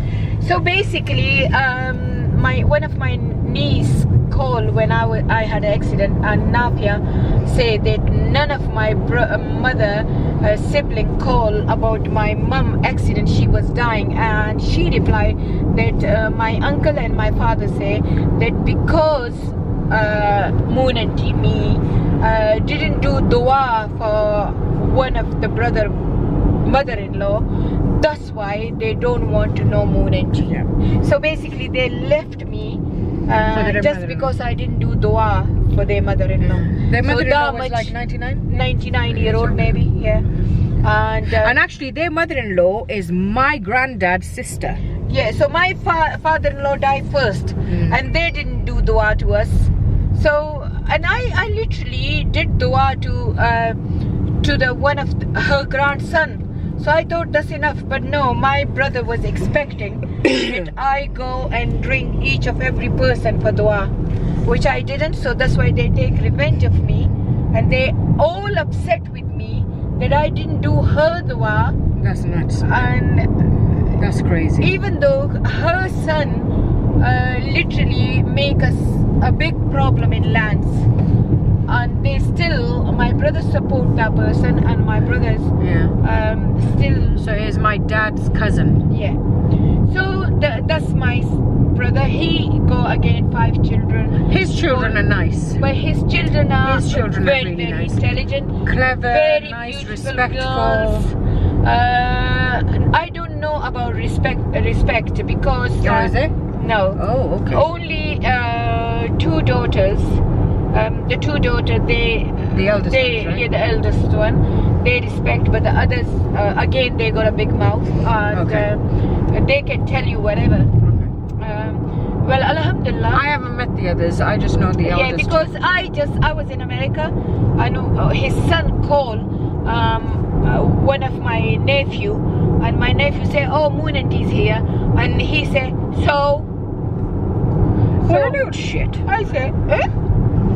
Speaker 1: So basically, one of my niece called when I had an accident, and Nafia said that none of my mother sibling called about my mum accident, she was dying, and she replied that my uncle and my father say that because Moon and Timmy didn't do dua for one of the mother-in-law, that's why they don't want to know Moon and Timmy.
Speaker 3: Yeah.
Speaker 1: So basically they left me just because I didn't do dua for their mother-in-law.
Speaker 3: Their mother-in-law was like 99?
Speaker 1: 99-year-old maybe, yeah.
Speaker 3: And actually their mother-in-law is my granddad's sister.
Speaker 1: Yeah, so my father-in-law died first, and they didn't do dua to us. So, and I literally did dua to the one of her grandson. So I thought that's enough, but no, my brother was expecting that I go and bring each of every person for dua, which I didn't. So that's why they take revenge of me, and they all upset with me that I didn't do her dua.
Speaker 3: That's nuts.
Speaker 1: And
Speaker 3: that's crazy.
Speaker 1: Even though her son literally make us a big problem in lands, and they still, my brothers support that person, and my brothers still.
Speaker 3: So he's my dad's cousin.
Speaker 1: Yeah. So that's my brother. He go again 5 children.
Speaker 3: His children are nice.
Speaker 1: But his children are very,
Speaker 3: really
Speaker 1: very
Speaker 3: nice.
Speaker 1: Intelligent,
Speaker 3: clever,
Speaker 1: very
Speaker 3: nice,
Speaker 1: beautiful
Speaker 3: respectful.
Speaker 1: girls. I don't know about respect because.
Speaker 3: Oh, is it?
Speaker 1: No.
Speaker 3: Oh, okay.
Speaker 1: Only 2 daughters. The 2 daughters,
Speaker 3: the eldest ones, right?
Speaker 1: Yeah, the eldest one, they respect, but the others, again, they got a big mouth, and they can tell you whatever. Well, alhamdulillah.
Speaker 3: I haven't met the others. I just know the eldest.
Speaker 1: Yeah, because I was in America. I know his son called one of my nephew, and my nephew said, "Oh, Moon Auntie's here," and he said, "So."
Speaker 3: What a shit.
Speaker 1: I said, eh?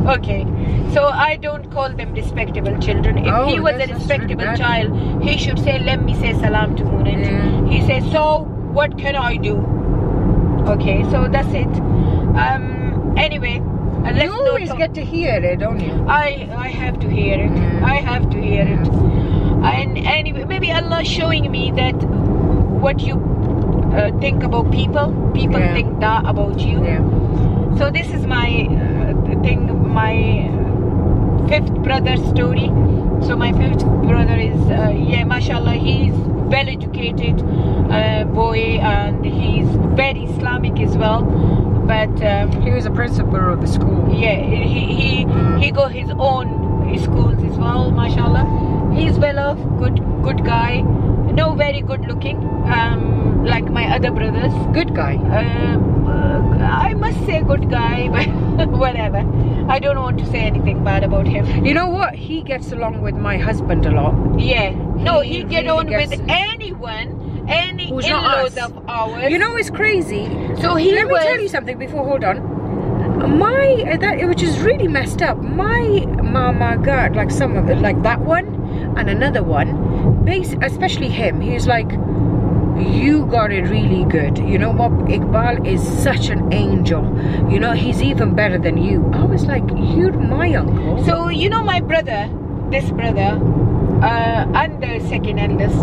Speaker 1: Okay, so I don't call them respectable children. If he was a respectable
Speaker 3: really
Speaker 1: child, he should say, "Let me say salam to Moon Auntie."
Speaker 3: Yeah.
Speaker 1: He says, "So what can I do?" Okay, so that's it. Anyway, let's
Speaker 3: you always get to hear it, don't you?
Speaker 1: I have to hear it. I have to hear it. And anyway, maybe Allah showing me that what you think about people think that about you.
Speaker 3: Yeah.
Speaker 1: So this is my thing, my 5th brother story. So my 5th brother is mashallah, he's well educated boy, and he's very Islamic as well, but
Speaker 3: he was a principal of the school.
Speaker 1: Yeah, he got his own schools as well, mashallah. He's well off, good guy, no very good looking, like my other brothers.
Speaker 3: Good guy.
Speaker 1: I must say good guy, but whatever. I don't want to say anything bad about him.
Speaker 3: You know what? He gets along with my husband a lot.
Speaker 1: Yeah. No, he get
Speaker 3: really
Speaker 1: on with anyone, any
Speaker 3: who's not
Speaker 1: in-laws
Speaker 3: us.
Speaker 1: of ours.
Speaker 3: You know, it's crazy.
Speaker 1: So
Speaker 3: Let me tell you something before. Hold on. Which is really messed up. My mama got like some of it, like that one and another one. Especially him. He's like, you got it really good. You know what? Iqbal is such an angel. You know, he's even better than you. I was like, you're my uncle.
Speaker 1: So you know my brother, this brother, and the second eldest.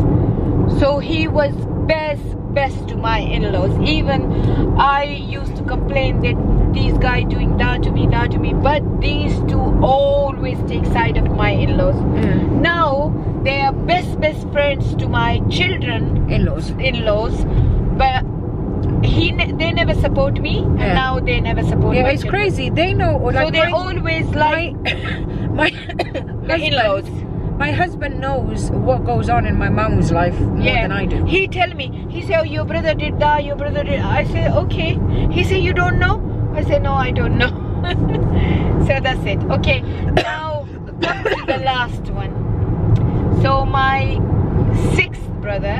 Speaker 1: So he was best to my in-laws. Even I used to complain that these guys doing that to me, but these 2 always take side of my in-laws. Now they are best friends to my children
Speaker 3: in-laws,
Speaker 1: but they never support me, and
Speaker 3: Yeah.
Speaker 1: now they never support
Speaker 3: Yeah,
Speaker 1: my
Speaker 3: it's
Speaker 1: children.
Speaker 3: crazy. They know. Like,
Speaker 1: So they always like
Speaker 3: my
Speaker 1: the in-laws.
Speaker 3: my husband knows what goes on in my mom's life more than I do.
Speaker 1: He tell me, he say, oh, your brother did that, your brother did. I say, okay. He say, you don't know? I say, no, I don't know. So that's it. Okay, now come to the last one. So my sixth brother,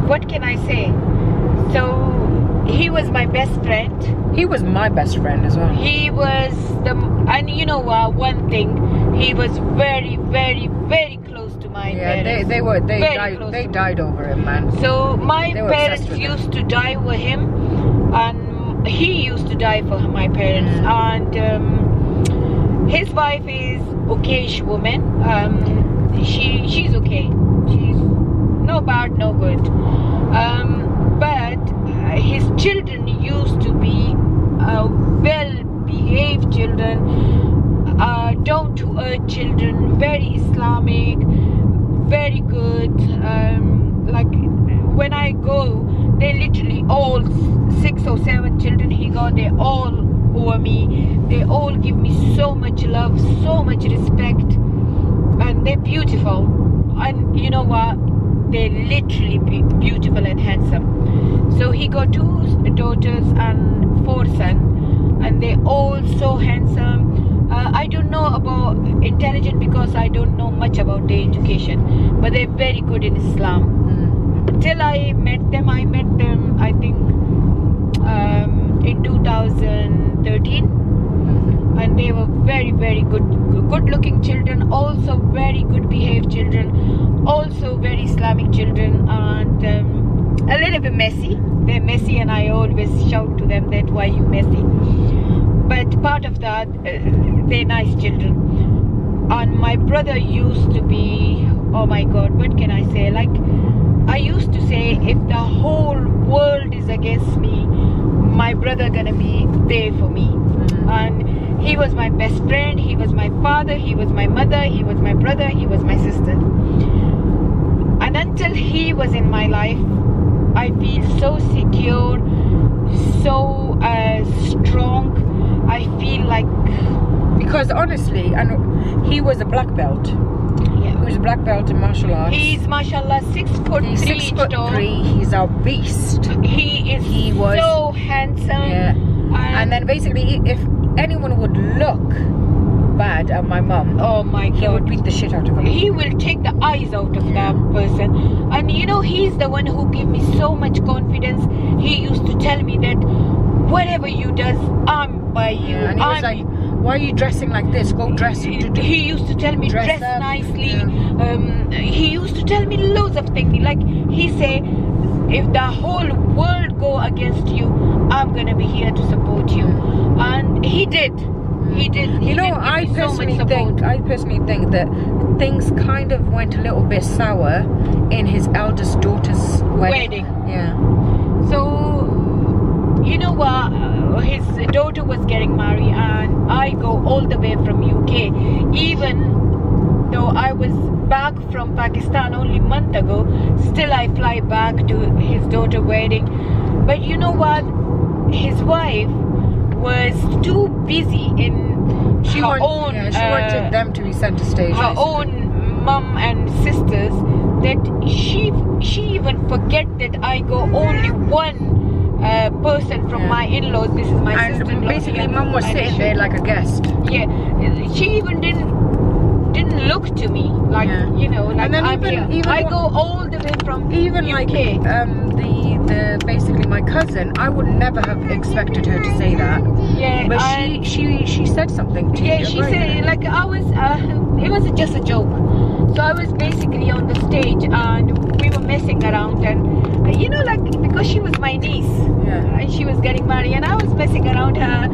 Speaker 1: what can I say? So he was my best friend.
Speaker 3: He was my best friend as well.
Speaker 1: He was and you know one thing, he was very, very, very close to my parents.
Speaker 3: they
Speaker 1: Very
Speaker 3: died over him, man.
Speaker 1: So my
Speaker 3: They were
Speaker 1: parents
Speaker 3: obsessed with him.
Speaker 1: used to die for him, and he used to die for my parents. And his wife is okayish woman. She's okay. She's no bad, no good. But his children used to be well-behaved children, down-to-earth children, very Islamic, very good. Like when I go, they literally all 6 or 7 children he got. They all over me. They all give me so much love, so much respect, and they're beautiful. And you know what? They're literally beautiful and handsome. So he got 2 daughters and 4 sons, and they're all so handsome. I don't know about intelligent because I don't know much about their education, but they're very good in Islam. Till I met them I think in 2013, and they were very, very good looking children, also very good behaved children, also very Islamic children, and a little bit messy. They're messy, and I always shout to them that why you messy, but part of that, they're nice children. And my brother used to be, oh my god, what can I say, like I used to say, if the whole world is against me, my brother gonna be there for me. And he was my best friend, he was my father, he was my mother, he was my brother, he was my sister. And until he was in my life, I feel so secure, so strong. I feel like,
Speaker 3: because honestly, and he was a black belt.
Speaker 1: yeah,
Speaker 3: He was a black belt in martial arts.
Speaker 1: he's mashallah 6'3"
Speaker 3: He's 6'3".
Speaker 1: tall.
Speaker 3: He's a beast.
Speaker 1: He
Speaker 3: was
Speaker 1: so handsome.
Speaker 3: Yeah. And then basically, if anyone would look bad at my mum,
Speaker 1: oh my
Speaker 3: he would
Speaker 1: god,
Speaker 3: beat the shit out of him.
Speaker 1: he will take the eyes out of that person. And you know, he's the one who gave me so much confidence. He used to tell me that whatever you does, I'm by you.
Speaker 3: And he was like, why are you dressing like this? Go dress.
Speaker 1: He used to tell me dress
Speaker 3: up.
Speaker 1: nicely.
Speaker 3: Yeah.
Speaker 1: He used to tell me loads of things. Like he say, if the whole world go against you, I'm gonna be here to support you. And he did. He did.
Speaker 3: You know, I personally think that things kind of went a little bit sour in his eldest daughter's wedding. Yeah.
Speaker 1: So, you know what? His daughter was getting married, and I go all the way from UK. Even though I was back from Pakistan only a month ago, still I fly back to his daughter's wedding. But you know what? His wife was too busy in
Speaker 3: She
Speaker 1: her own.
Speaker 3: she wanted them to be center stage.
Speaker 1: Her own mum and sisters, that she even forget that I go only one person from my in-laws. This is my sister.
Speaker 3: And basically, mum was sitting there like a guest.
Speaker 1: Yeah, she even didn't look to me like, you know, like
Speaker 3: And then
Speaker 1: I'm here. I go all the way from
Speaker 3: Even
Speaker 1: UK.
Speaker 3: like the basically my cousin, I would never have expected her to say that.
Speaker 1: Yeah,
Speaker 3: But she said something to you.
Speaker 1: yeah, she said, like, I was it was just a joke. So I was basically on the stage, and we were messing around, and you know, like, because she was my niece, and she was getting married, and I was messing around her.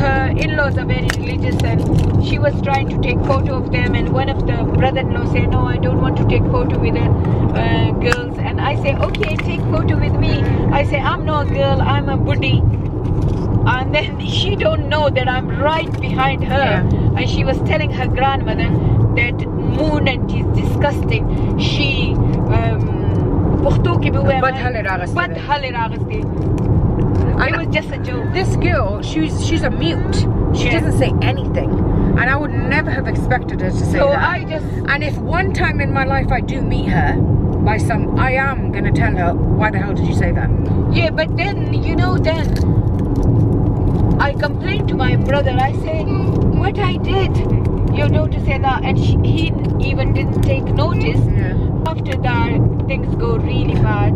Speaker 1: Her in-laws are very religious, and she was trying to take photo of them, and one of the brother-in-law said, no, I don't want to take photo with the girls. And I say, okay, take photo with me. I say, I'm not a girl, I'm a buddhi. And then she don't know that I'm right behind her. And she was telling her grandmother that moon and is disgusting. She puxto ki bu
Speaker 3: Bad halir agasti.
Speaker 1: bad halir agasti. It was just a joke.
Speaker 3: This girl, she's a mute. She
Speaker 1: Yeah.
Speaker 3: doesn't say anything, and I would never have expected her to say
Speaker 1: So
Speaker 3: that.
Speaker 1: I just
Speaker 3: And if one time in my life I do meet her by some, I am gonna tell her, why the hell did you say that?
Speaker 1: yeah, but then you know then I complained to my brother. I say, what I did, your daughter said that, and he even didn't take notice.
Speaker 3: Yeah.
Speaker 1: After that, things go really bad.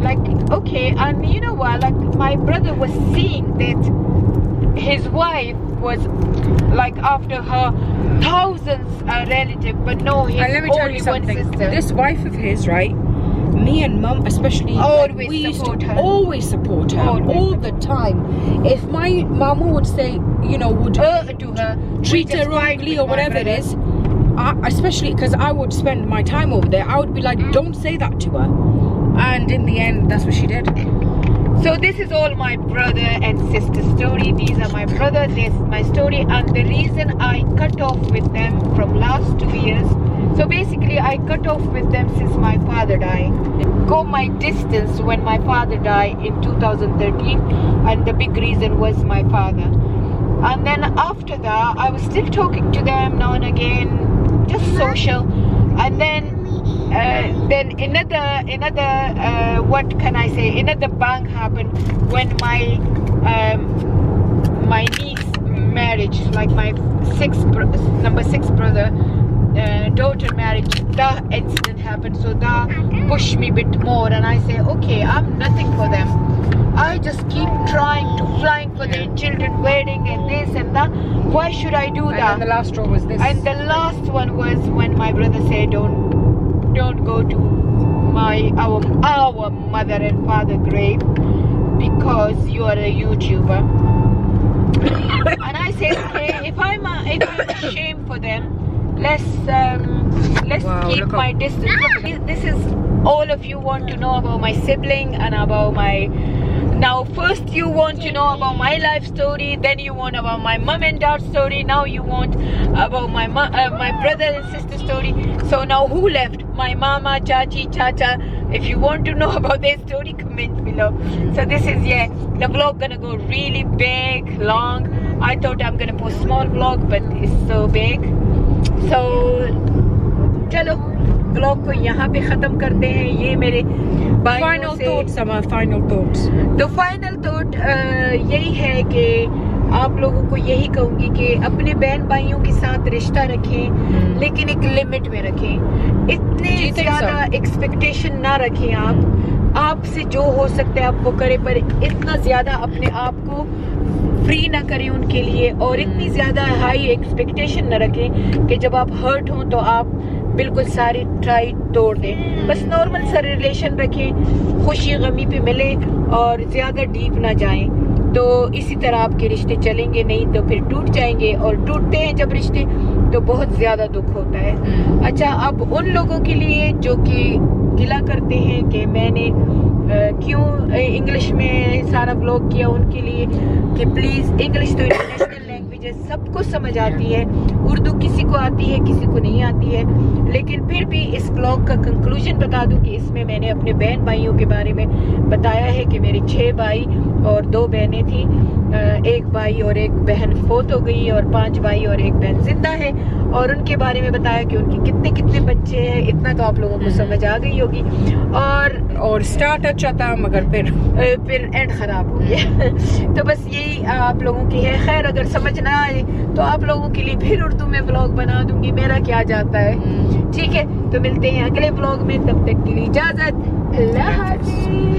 Speaker 1: Like, okay, and you know what? Like, my brother was seeing that his wife was like after her thousands relative, but no, his
Speaker 3: And let me tell
Speaker 1: only
Speaker 3: you
Speaker 1: one
Speaker 3: something.
Speaker 1: sister.
Speaker 3: This wife of his, right? Me and mum, especially,
Speaker 1: Always
Speaker 3: we used
Speaker 1: support
Speaker 3: to
Speaker 1: her.
Speaker 3: always support her
Speaker 1: Always.
Speaker 3: all the time. If my mama would say, you know, would
Speaker 1: To her,
Speaker 3: treat
Speaker 1: we
Speaker 3: her
Speaker 1: just fight
Speaker 3: wrongly
Speaker 1: with
Speaker 3: or
Speaker 1: my
Speaker 3: whatever it
Speaker 1: brother.
Speaker 3: is, especially because I would spend my time over there, I would be like, don't say that to her. And in the end, that's what she did.
Speaker 1: So this is all my brother and sister story. These are my brother, this is my story, and the reason I cut off with them from last 2 years. So basically I cut off with them since my father died. Go my distance when my father died in 2013, and the big reason was my father. And then after that I was still talking to them now and again, just social. And then another what can I say, another bang happened when my niece marriage, like my number 6 brother daughter marriage, that incident happened. So that pushed me a bit more, and I say, okay, I'm nothing for them. I just keep trying to flying for their children wedding and this and that. Why should I do
Speaker 3: And
Speaker 1: that?
Speaker 3: then the last straw was this.
Speaker 1: And the last one was when my brother said, don't go to our mother and father grave because you are a YouTuber. And I said, okay, if I'm ashamed for them, let's
Speaker 3: Wow,
Speaker 1: keep
Speaker 3: look
Speaker 1: my distance. This is all of you want to know about my sibling and about my. Now first you want to know about my life story, then you want about my mom and dad story, now you want about my brother and sister story. So now who left? My mama, chachi, chacha. If you want to know about their story, comment below. So this is, yeah, the vlog gonna go really big, long. I thought I'm gonna post small vlog, but it's so big. So चलो vlog को यहाँ पे खत्म करते हैं. ये मेरे
Speaker 3: Final thoughts, Sama, final thoughts.
Speaker 1: तो फाइनल थॉट यही है कि आप लोगों को यही कहूंगी कि अपने बहन भाइयों के साथ रिश्ता रखें, लेकिन एक लिमिट में रखें. इतने ज्यादा एक्सपेक्टेशन ना रखें. आपसे जो हो सकता है आप वो करें, पर इतना ज्यादा अपने आप को फ्री ना करें उनके लिए, और इतनी ज्यादा हाई एक्सपेक्टेशन ना रखें कि जब आप हर्ट हो तो आप बिल्कुल सारी ट्राई तोड़ दें. बस नॉर्मल सा रिलेशन रखें, खुशी गमी पे मिले और ज्यादा डीप ना जाएं. तो इसी तरह आपके रिश्ते चलेंगे, नहीं तो फिर टूट जाएंगे, और टूटते हैं जब रिश्ते तो बहुत ज्यादा दुख होता है. अच्छा, अब उन लोगों के लिए जो कि गिला करते हैं कि मैंने क्यों इंग्लिश में सारा ब्लॉग किया, उनके लिए कि प्लीज, इंग्लिश तो इंटरनेशनल लैंग्वेज है, सबको समझ आती है. उर्दू किसी को आती है, किसी को नहीं आती है. लेकिन फिर भी इस ब्लॉग का कंक्लूजन बता दूं कि इसमें मैंने अपने बहन भाइयों के बारे में बताया है कि मेरे 6 भाई और 2 बहनें थी. एक भाई और एक बहन फोत हो गई और 5 भाई और एक बहन जिंदा है, और उनके बारे में बताया कि उनके कितने बच्चे हैं. इतना तो आप लोगों को समझ आ गई होगी. और
Speaker 3: स्टार्ट अच्छा था मगर फिर
Speaker 1: एंड खराब हो गया. तो बस यही आप लोगों की है. खैर, अगर समझ ना आए तो आप लोगों के लिए फिर उर्दू में व्लॉग बना दूंगी, मेरा क्या जाता है. ठीक है, तो मिलते हैं अगले व्लॉग में. तब तक के लिए इजाजत. अल्लाह हाफ़िज़.